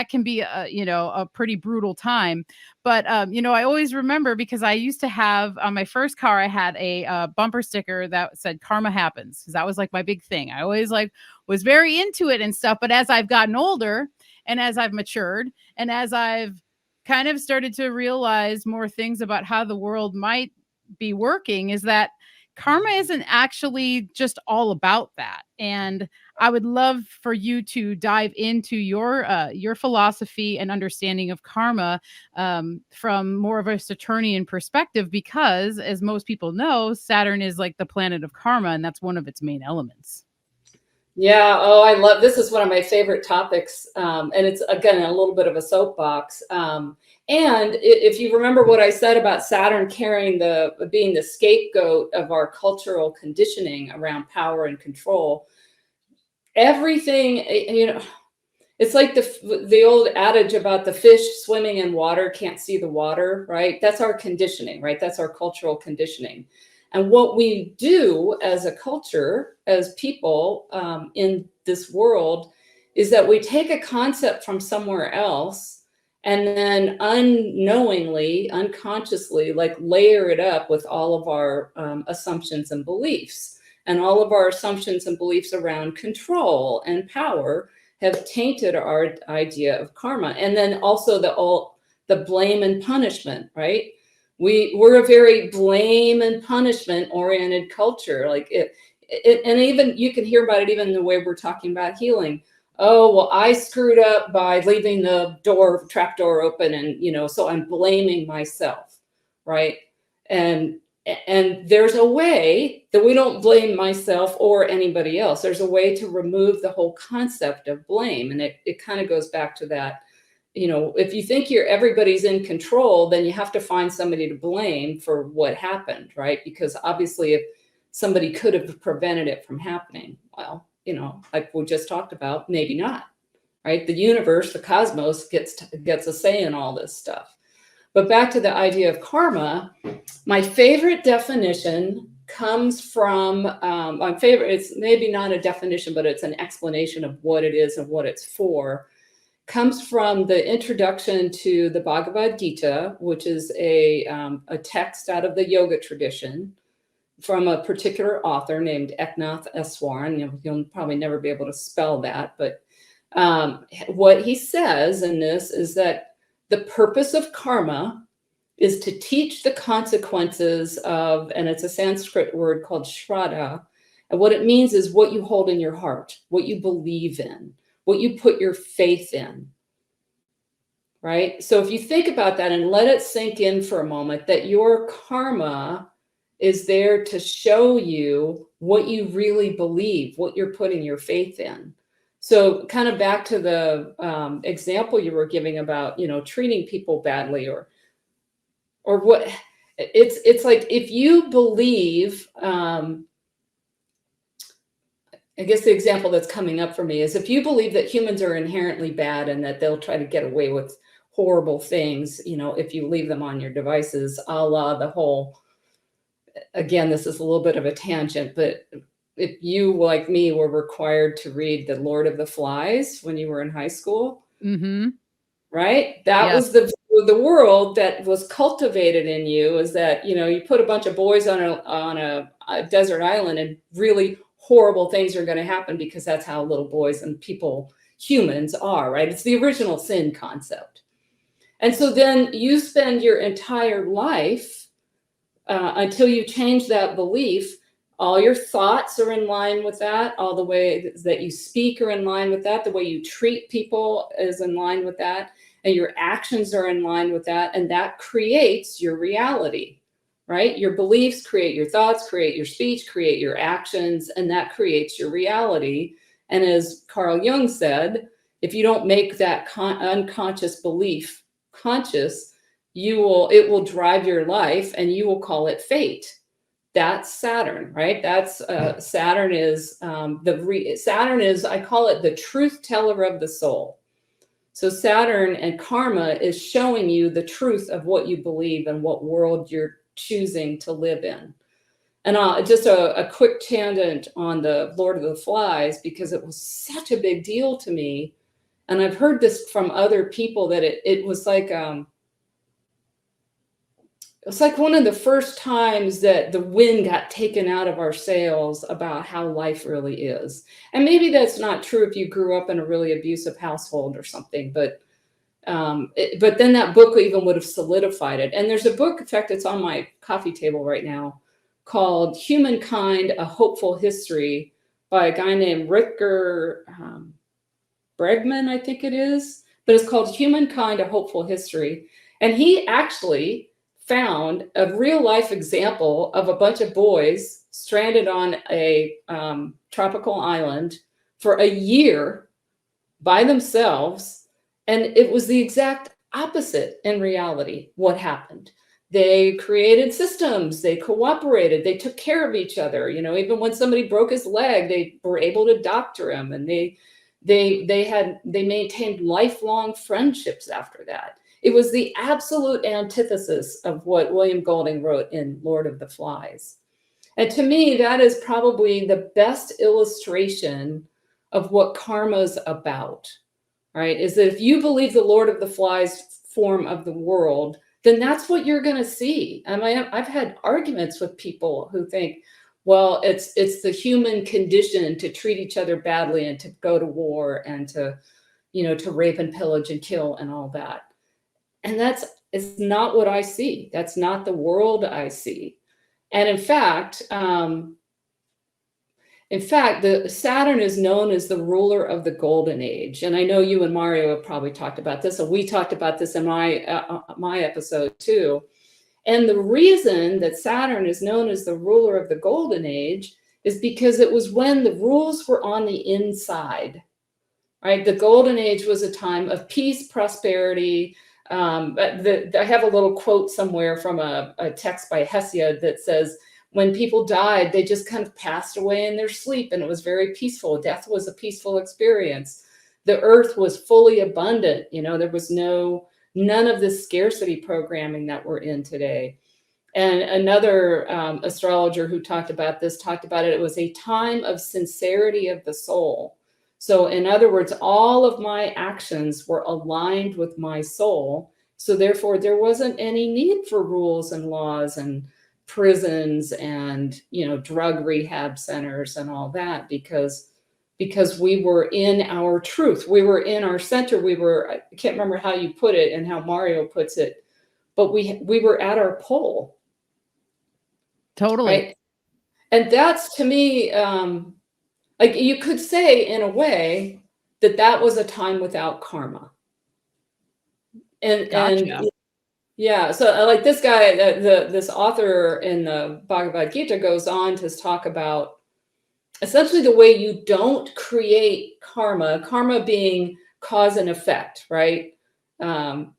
can be a pretty brutal time. But I always remember, because I used to have on my first car, I had a bumper sticker that said "Karma happens," because that was like my big thing. I always like was very into it and stuff. But as I've gotten older, and as I've matured, and as I've kind of started to realize more things about how the world might be working, is that karma isn't actually just all about that. And I would love for you to dive into your philosophy and understanding of karma from more of a Saturnian perspective, because as most people know, Saturn is like the planet of karma, and that's one of its main elements. Yeah. Oh, I love this. Is one of my favorite topics. And it's, again, a little bit of a soapbox. And if you remember what I said about Saturn being the scapegoat of our cultural conditioning around power and control, everything, it's like the old adage about the fish swimming in water can't see the water, right? That's our conditioning, right? That's our cultural conditioning. And what we do as a culture, as people in this world, is that we take a concept from somewhere else, and then unknowingly, unconsciously, like layer it up with all of our assumptions and beliefs. And all of our assumptions and beliefs around control and power have tainted our idea of karma. And then also the blame and punishment, right? We're a very blame and punishment oriented culture. Like and even you can hear about it even in the way we're talking about healing. Oh, well, I screwed up by leaving the trap door open, and so I'm blaming myself, right? And there's a way that we don't blame myself or anybody else. There's a way to remove the whole concept of blame, and it kind of goes back to that. If you think everybody's in control, then you have to find somebody to blame for what happened, right? Because obviously, if somebody could have prevented it from happening, well, like we just talked about, maybe not, right? The universe, the cosmos gets a say in all this stuff. But back to the idea of karma, my favorite definition comes from, my favorite, it's maybe not a definition, but it's an explanation of what it is and what it's for, comes from the introduction to the Bhagavad Gita, which is a text out of the yoga tradition from a particular author named Eknath Easwaran. You'll probably never be able to spell that, but what he says in this is that the purpose of karma is to teach the consequences of, and it's a Sanskrit word called shraddha, and what it means is what you hold in your heart, what you believe in, what you put your faith in, right? So if you think about that and let it sink in for a moment, that your karma is there to show you what you really believe, what you're putting your faith in. So kind of back to the example you were giving about, treating people badly or what, it's like, if you believe, I guess the example that's coming up for me is if you believe that humans are inherently bad and that they'll try to get away with horrible things, if you leave them on your devices, a la the whole, again, this is a little bit of a tangent, but if you, like me, were required to read The Lord of the Flies when you were in high school, right? That was the world that was cultivated in you, is that, you put a bunch of boys on a desert island and really horrible things are going to happen because that's how little boys and people, humans are, right? It's the original sin concept. And so then you spend your entire life until you change that belief. All your thoughts are in line with that. All the way that you speak are in line with that. The way you treat people is in line with that. And your actions are in line with that. And that creates your reality, right? Your beliefs create your thoughts, create your speech, create your actions, and that creates your reality. And as Carl Jung said, if you don't make that unconscious belief conscious, it will drive your life and you will call it fate. That's Saturn, right? That's Saturn is Saturn is, I call it the truth teller of the soul. So Saturn and karma is showing you the truth of what you believe and what world you're choosing to live in. And just a quick tangent on the Lord of the Flies, because it was such a big deal to me. And I've heard this from other people that it was like, it's like one of the first times that the wind got taken out of our sails about how life really is. And maybe that's not true if you grew up in a really abusive household or something, but then that book even would have solidified it. And there's a book, in fact, it's on my coffee table right now, called Humankind, A Hopeful History, by a guy named Rutger Bregman, I think it is. But it's called Humankind, A Hopeful History. And he actually found a real life example of a bunch of boys stranded on a tropical island for a year by themselves. And it was the exact opposite in reality. What happened? They created systems, they cooperated, they took care of each other. Even when somebody broke his leg, they were able to doctor him, and they maintained lifelong friendships after that. It was the absolute antithesis of what William Golding wrote in Lord of the Flies. And to me, that is probably the best illustration of what karma's about, right? Is that if you believe the Lord of the Flies form of the world, then that's what you're going to see. I mean, I've had arguments with people who think, well, it's the human condition to treat each other badly and to go to war and to rape and pillage and kill and all that. And it's not what I see. That's not the world I see. And in fact, the Saturn is known as the ruler of the golden age. And I know you and Mario have probably talked about this, and we talked about this in my episode too. And the reason that Saturn is known as the ruler of the golden age is because it was when the rules were on the inside, right? The golden age was a time of peace, prosperity. I have a little quote somewhere from a text by Hesiod that says, when people died, they just kind of passed away in their sleep, and it was very peaceful. Death was a peaceful experience. The earth was fully abundant. There was no None of this scarcity programming that we're in today. And another astrologer who talked about this talked about it. It was a time of sincerity of the soul. So, in other words, all of my actions were aligned with my soul. So, therefore, there wasn't any need for rules and laws and prisons and drug rehab centers and all that, because we were in our truth, we were in our center, I can't remember how you put it and how Mario puts it, but we were at our pole. Totally. Right. And that's, to me, like, you could say in a way that was a time without karma. And Gotcha. yeah, so like this guy, this author in the Bhagavad Gita goes on to talk about essentially the way you don't create karma being cause and effect, right? Um,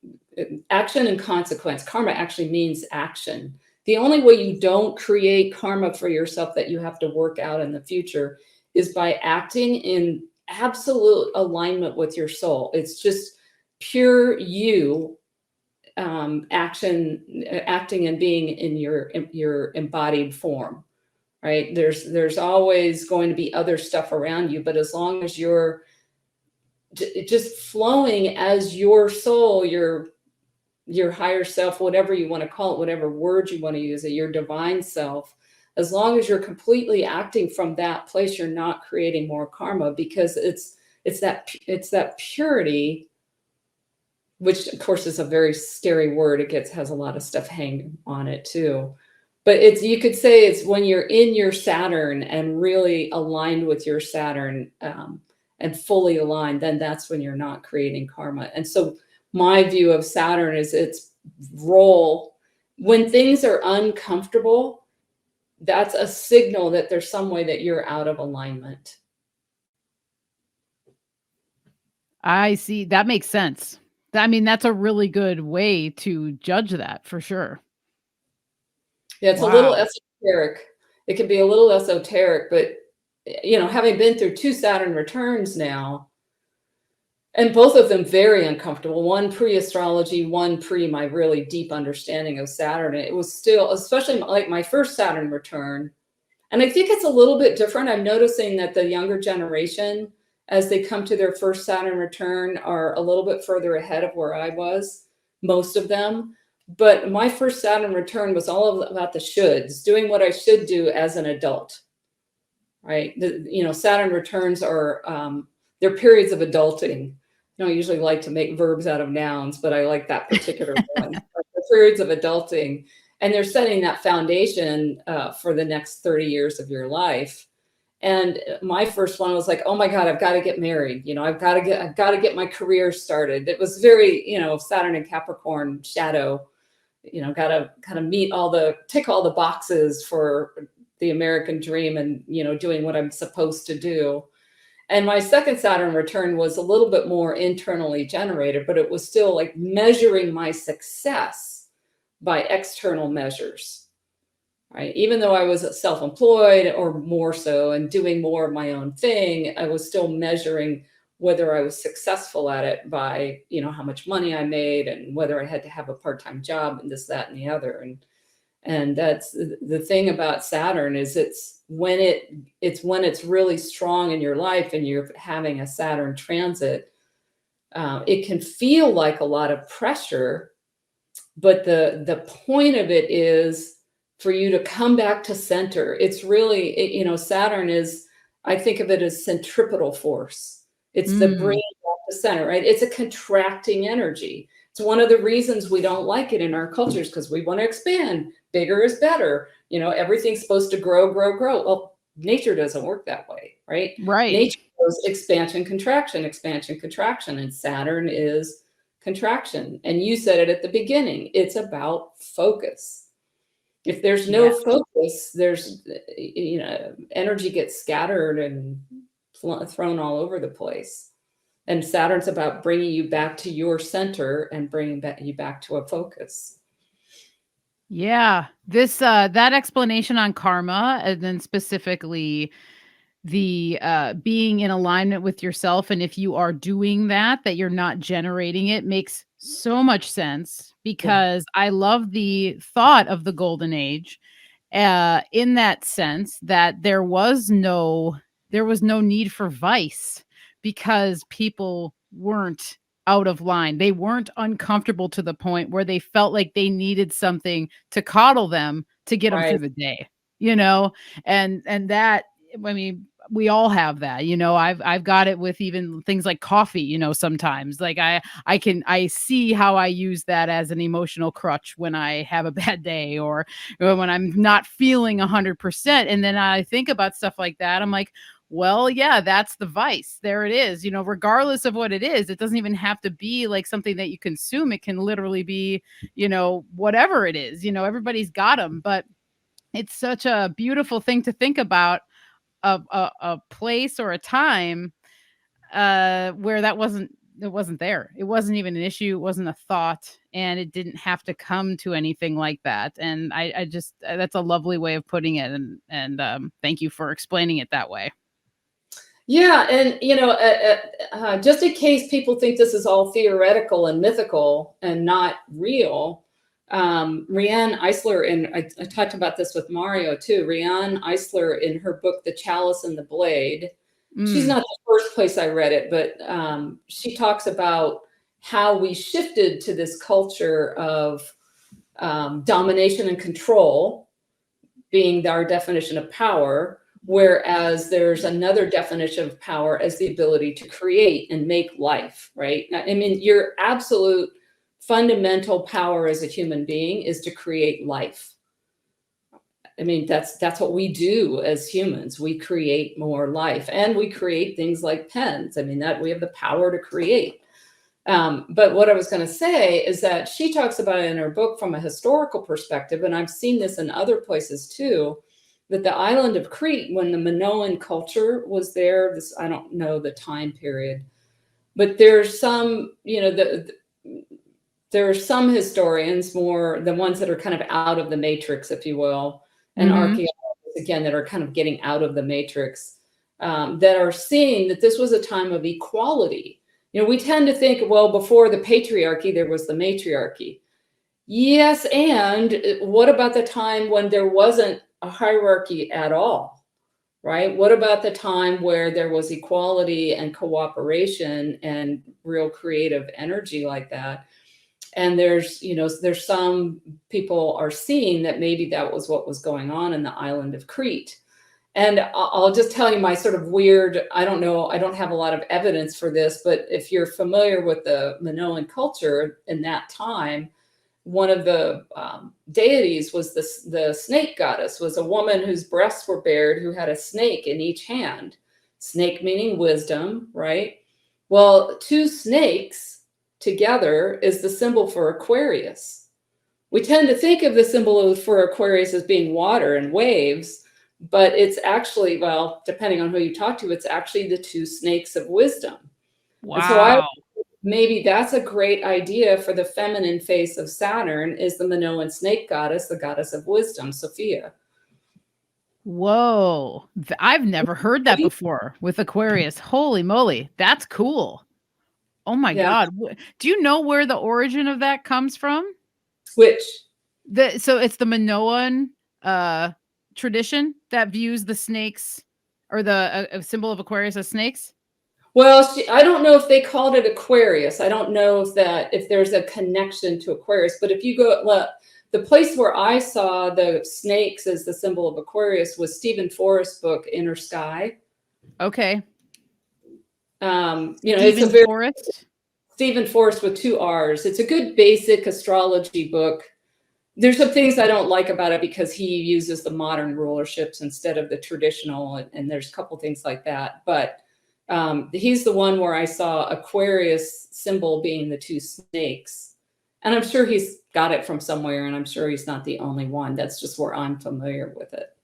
Action and consequence. Karma actually means action. The only way you don't create karma for yourself that you have to work out in the future is by acting in absolute alignment with your soul. It's just pure you, acting and being in your embodied form, right? There's always going to be other stuff around you, but as long as you're just flowing as your soul, your higher self, whatever you want to call it, whatever word you want to use it, your divine self, as long as you're completely acting from that place, you're not creating more karma, because it's that purity, which of course is a very scary word. It has a lot of stuff hanging on it too. But you could say it's when you're in your Saturn and really aligned with your Saturn, and fully aligned, then that's when you're not creating karma. And so my view of Saturn is its role when things are uncomfortable. That's a signal that there's some way that you're out of alignment. I see. That makes sense. I mean, that's a really good way to judge that for sure. Yeah, it's a little Wow. esoteric. It can be a little esoteric, but having been through 2 Saturn returns now, and both of them very uncomfortable, one pre-astrology, one pre my really deep understanding of Saturn, it was still, especially like my first Saturn return, and I think it's a little bit different. I'm noticing that the younger generation, as they come to their first Saturn return, are a little bit further ahead of where I was, most of them. But my first Saturn return was all about the shoulds, doing what I should do as an adult, right? Saturn returns are, they're periods of adulting. I don't usually like to make verbs out of nouns, but I like that particular one. The periods of adulting, and they're setting that foundation for the next 30 years of your life. And my first one was like, oh my God, I've got to get married. I've got to get my career started. It was very, Saturn and Capricorn shadow. Got to kind of tick all the boxes for the American dream, and doing what I'm supposed to do. And my second Saturn return was a little bit more internally generated, but it was still like measuring my success by external measures, right? Even though I was self-employed, or more so, and doing more of my own thing, I was still measuring whether I was successful at it by, how much money I made, and whether I had to have a part-time job, and this, that, and the other. And that's the thing about Saturn, is it's when it's really strong in your life and you're having a Saturn transit, it can feel like a lot of pressure, but the point of it is for you to come back to center. It's really, Saturn is, I think of it as centripetal force. It's the Mm, brain back to center, right? It's a contracting energy. It's one of the reasons we don't like it in our cultures, because we want to expand. Bigger is better. Everything's supposed to grow, grow, grow. Well, nature doesn't work that way, right? right. Nature goes expansion, contraction, and Saturn is contraction. And you said it at the beginning, it's about focus. If there's no Yeah. focus, there's, energy gets scattered and thrown all over the place. And Saturn's about bringing you back to your center and bringing you back to a focus. Yeah. That explanation on karma, and then specifically the being in alignment with yourself, and if you are doing that you're not generating it, makes so much sense because I love the thought of the golden age, in that sense that there was no need for vice because people weren't out of line. They weren't uncomfortable to the point where they felt like they needed something to coddle them to get them Right. through the day, you know? And that, I mean, we all have that. I've got it with even things like coffee, sometimes. Like I see how I use that as an emotional crutch when I have a bad day, or when I'm not feeling 100%. And then I think about stuff like that. I'm like, well, yeah, that's the vice. There it is. Regardless of what it is, it doesn't even have to be like something that you consume. It can literally be, whatever it is. Everybody's got them, but it's such a beautiful thing to think about, a place or a time where it wasn't there. It wasn't even an issue. It wasn't a thought, and it didn't have to come to anything like that. And I just that's a lovely way of putting it. And thank you for explaining it that way. Yeah, and just in case people think this is all theoretical and mythical and not real, Riane Eisler, and I talked about this with Mario too. Riane Eisler, in her book *The Chalice and the Blade*, she's Mm, not the first place I read it, but she talks about how we shifted to this culture of domination and control being our definition of power, whereas there's another definition of power as the ability to create and make life, right? I mean, your absolute fundamental power as a human being is to create life. I mean, that's what we do as humans. We create more life, and we create things like pens. I mean, that we have the power to create. But what I was going to say is that she talks about it in her book from a historical perspective, and I've seen this in other places too, that the island of Crete, when the Minoan culture was there, I don't know the time period, but there's some, there are some historians, more the ones that are kind of out of the matrix, if you will, and mhm. archaeologists, again, that are kind of getting out of the matrix, that are seeing that this was a time of equality. We tend to think, well, before the patriarchy, there was the matriarchy. Yes, and what about the time when there wasn't a hierarchy at all, right? What about the time where there was equality and cooperation and real creative energy like that? And there's some people are seeing that maybe that was what was going on in the island of Crete. And I'll just tell you my sort of weird, I don't know, I don't have a lot of evidence for this, but if you're familiar with the Minoan culture in that time, one of the deities was the snake goddess, was a woman whose breasts were bared, who had a snake in each hand. Snake meaning wisdom, right? Well, two snakes together is the symbol for Aquarius. We tend to think of the symbol for Aquarius as being water and waves, but it's actually, well, depending on who you talk to, it's actually the two snakes of wisdom. And so Wow. maybe that's a great idea for the feminine face of Saturn, is the Minoan snake goddess, the goddess of wisdom, Sophia. Whoa. I've never heard that before with Aquarius. Holy moly. That's cool. Oh my Yeah. God. Do you know where the origin of that comes from? Which, So it's the Minoan uh tradition that views the snakes, or the symbol of Aquarius as snakes. well, I don't know if they called it Aquarius. I don't know if there's a connection to Aquarius, but if you go, look, the place where I saw the snakes as the symbol of Aquarius was Stephen Forrest's book, Inner Sky. Okay. It's a Stephen very Forrest. Stephen Forrest with two R's. It's a good basic astrology book. There's some things I don't like about it because he uses the modern rulerships instead of the traditional, and there's a couple things like that. But he's the one where I saw Aquarius symbol being the two snakes, and I'm sure he's got it from somewhere, and I'm sure he's not the only one. That's just where I'm familiar with it.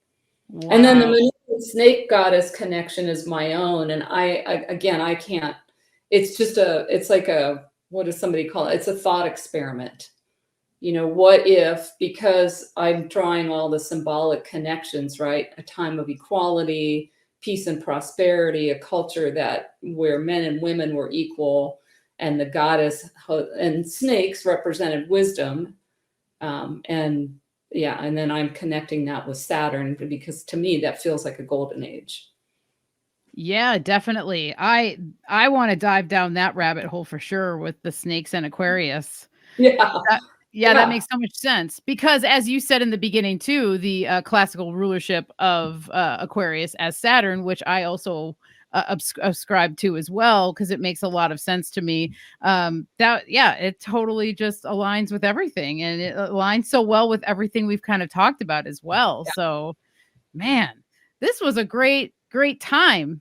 And then the Wow. Minoan snake goddess connection is my own, and I can't. It's like what does somebody call it? It's a thought experiment. What if, because I'm drawing all the symbolic connections, right? A time of equality, peace and prosperity, a culture where men and women were equal. and the goddess and snakes represented wisdom. And then I'm connecting that with Saturn because to me that feels like a golden age. Yeah, definitely. I want to dive down that rabbit hole for sure with the snakes and Aquarius. Yeah. Yeah, that makes so much sense because as you said in the beginning too, the classical rulership of Aquarius as Saturn, which I also ascribe to as well because it makes a lot of sense to me. It totally just aligns with everything and it aligns so well with everything we've kind of talked about as well. Yeah. So, man, this was a great time.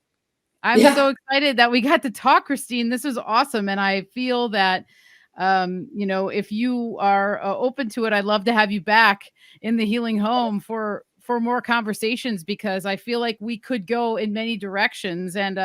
I'm Yeah. so excited that we got to talk, Kristine. This is awesome. And I feel that, if you are open to it, I'd love to have you back in the healing home for more conversations because I feel like we could go in many directions. And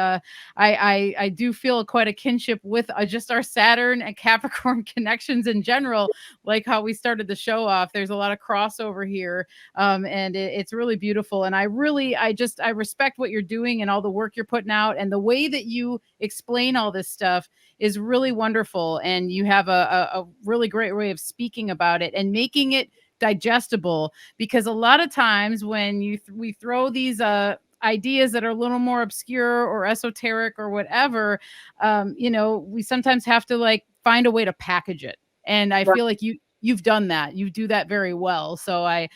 I do feel quite a kinship with just our Saturn and Capricorn connections in general, like how we started the show off. There's a lot of crossover here. And it's really beautiful. And I respect what you're doing and all the work you're putting out and the way that you explain all this stuff is really wonderful. And you have a really great way of speaking about it and making it digestible because a lot of times when we throw these ideas that are a little more obscure or esoteric or whatever, we sometimes have to like find a way to package it. And I feel like you've done that. You do that very well. So I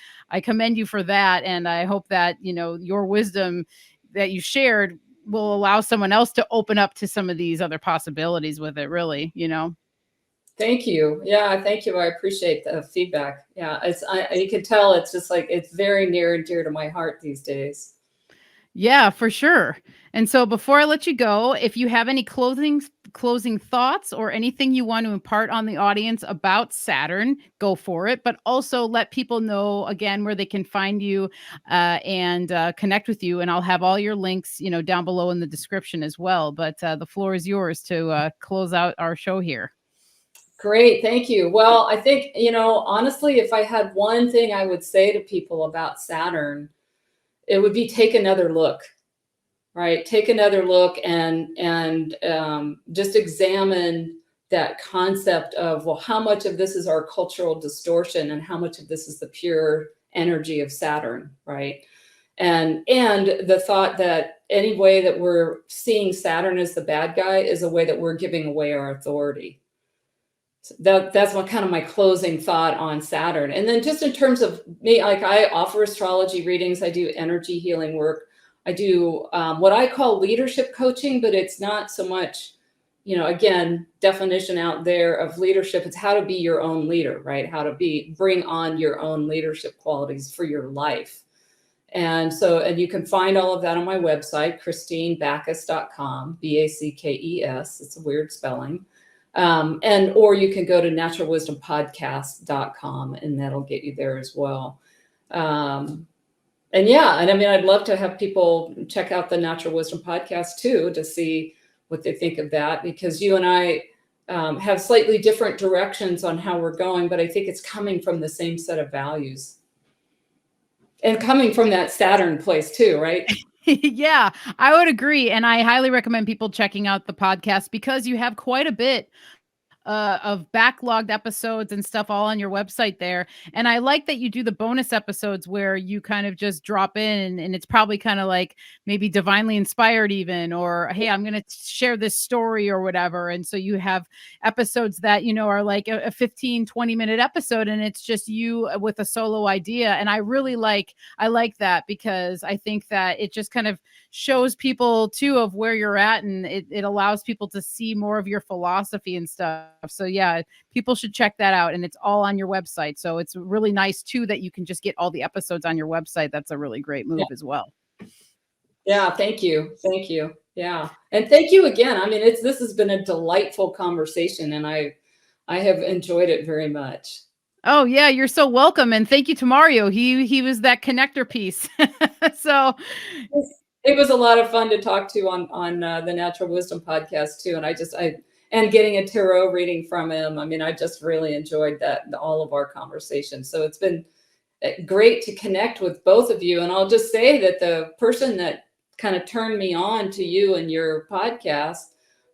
commend you for that. And I hope that, your wisdom that you shared will allow someone else to open up to some of these other possibilities with it, really. Thank you. Yeah, thank you. I appreciate the feedback. Yeah, you can tell it's just like it's very near and dear to my heart these days. Yeah, for sure. And so before I let you go, if you have any closing thoughts or anything you want to impart on the audience about Saturn, go for it. But also let people know again where they can find you and connect with you. And I'll have all your links, down below in the description as well. But the floor is yours to close out our show here. Great, thank you. Well, I think, honestly, if I had one thing I would say to people about Saturn, it would be take another look, right? Take another look and just examine that concept of, well, how much of this is our cultural distortion and how much of this is the pure energy of Saturn, right? And the thought that any way that we're seeing Saturn as the bad guy is a way that we're giving away our authority. So that's my closing thought on Saturn. And then just in terms of me, like I offer astrology readings, I do energy healing work. I do what I call leadership coaching, but it's not so much, again, definition out there of leadership. It's how to be your own leader, right? How to bring on your own leadership qualities for your life. And you can find all of that on my website, KristineBackes.com, Backes. It's a weird spelling. Or you can go to naturalwisdompodcast.com and that'll get you there as well. I'd love to have people check out the Natural Wisdom podcast too, to see what they think of that, because you and I have slightly different directions on how we're going, but I think it's coming from the same set of values and coming from that Saturn place too, right? Yeah, I would agree. And I highly recommend people checking out the podcast because you have quite a bit of backlogged episodes and stuff all on your website there. And I like that you do the bonus episodes where you kind of just drop in and it's probably kind of like maybe divinely inspired even, or, hey, I'm going to share this story or whatever. And so you have episodes that, are like a 15, 20-minute episode and it's just you with a solo idea. And I like that because I think that it just kind of shows people too of where you're at and it allows people to see more of your philosophy and stuff. So yeah, people should check that out and it's all on your website. So it's really nice too that you can just get all the episodes on your website. That's a really great move as well. Yeah, thank you. Thank you. Yeah. And thank you again. I mean, this has been a delightful conversation and I have enjoyed it very much. Oh yeah, you're so welcome. And thank you to Mario. He was that connector piece. So it was a lot of fun to talk to on the Natural Wisdom podcast too. And getting a tarot reading from him. I mean, I just really enjoyed all of our conversations. So it's been great to connect with both of you. And I'll just say that the person that kind of turned me on to you and your podcast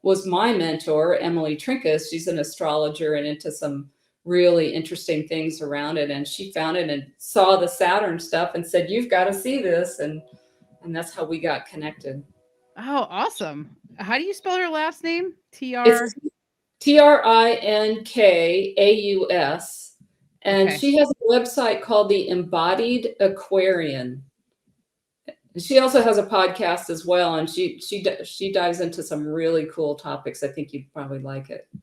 was my mentor, Emily Trinkus. She's an astrologer and into some really interesting things around it. And she found it and saw the Saturn stuff and said, "You've got to see this." And that's how we got connected. Oh, awesome. How do you spell her last name? It's Trinkaus. And Okay. she has a website called The Embodied Aquarian. She also has a podcast as well, and she dives into some really cool topics. I think you'd probably like it. And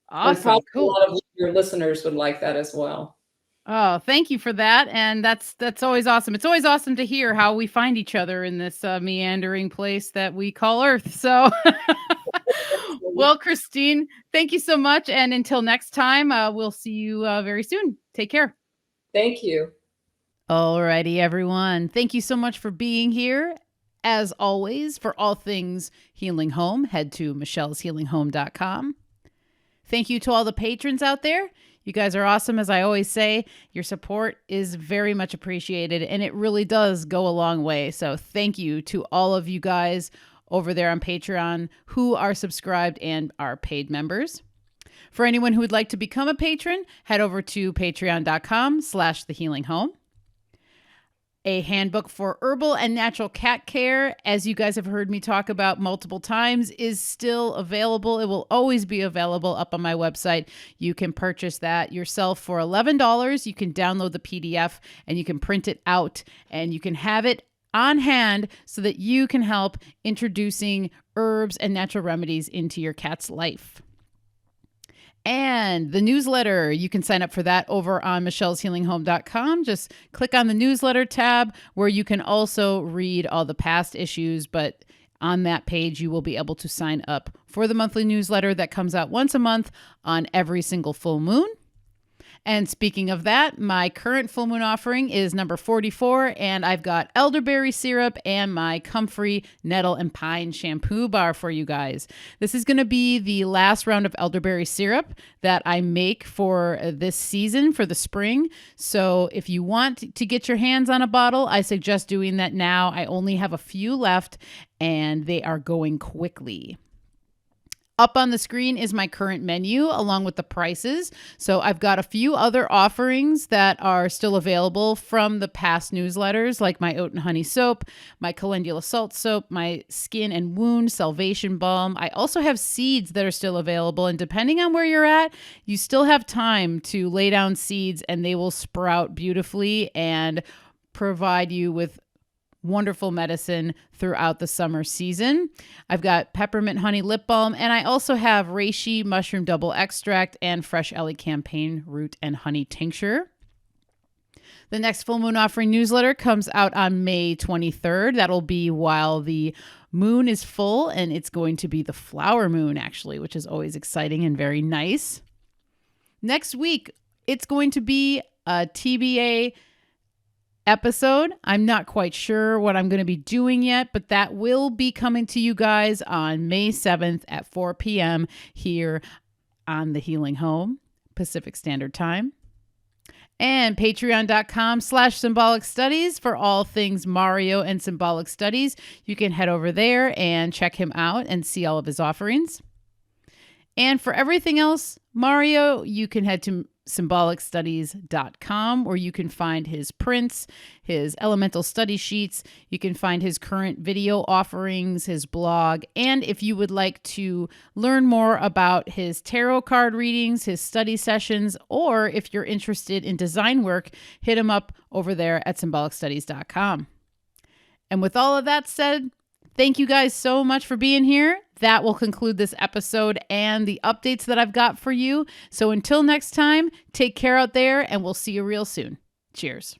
Awesome. probably Cool. a lot of your listeners would like that as well. Oh, thank you for that. And that's always awesome. It's always awesome to hear how we find each other in this meandering place that we call Earth. So, well, Kristine, thank you so much. And until next time, we'll see you very soon. Take care. Thank you. Alrighty, everyone. Thank you so much for being here. As always, for all things Healing Home, head to michelleshealinghome.com. Thank you to all the patrons out there. You guys are awesome. As I always say, your support is very much appreciated, and it really does go a long way. So thank you to all of you guys over there on Patreon who are subscribed and are paid members. For anyone who would like to become a patron, head over to patreon.com/thehealinghome. A handbook for herbal and natural cat care, as you guys have heard me talk about multiple times, is still available. It will always be available up on my website. You can purchase that yourself for $11. You can download the PDF and you can print it out and you can have it on hand so that you can help introducing herbs and natural remedies into your cat's life. And the newsletter, you can sign up for that over on michelleshealinghome.com. Just click on the newsletter tab where you can also read all the past issues. But on that page, you will be able to sign up for the monthly newsletter that comes out once a month on every single full moon. And speaking of that, my current full moon offering is number 44, and I've got elderberry syrup and my comfrey nettle and pine shampoo bar for you guys. This is going to be the last round of elderberry syrup that I make for this season, for the spring. So if you want to get your hands on a bottle, I suggest doing that now. I only have a few left, and they are going quickly. Up on the screen is my current menu along with the prices. So I've got a few other offerings that are still available from the past newsletters, like my oat and honey soap, my calendula salt soap, my skin and wound salvation balm. I also have seeds that are still available. And depending on where you're at, you still have time to lay down seeds and they will sprout beautifully and provide you with wonderful medicine throughout the summer season. I've got peppermint honey lip balm, and I also have reishi mushroom double extract and fresh Ellie campaign root and honey tincture. The next full moon offering newsletter comes out on May 23rd. That'll be while the moon is full, and it's going to be the flower moon, actually, which is always exciting and very nice. Next week, it's going to be a TBA episode. I'm not quite sure what I'm going to be doing yet, but that will be coming to you guys on May 7th at 4 p.m. here on the Healing Home, Pacific Standard Time. And patreon.com/symbolic studies for all things Mario and symbolic studies. You can head over there and check him out and see all of his offerings. And for everything else, Mario, you can head to symbolicstudies.com where you can find his prints, his elemental study sheets. You can find his current video offerings, his blog. And if you would like to learn more about his tarot card readings, his study sessions, or if you're interested in design work, hit him up over there at symbolicstudies.com. And with all of that said, thank you guys so much for being here. That will conclude this episode and the updates that I've got for you. So until next time, take care out there and we'll see you real soon. Cheers.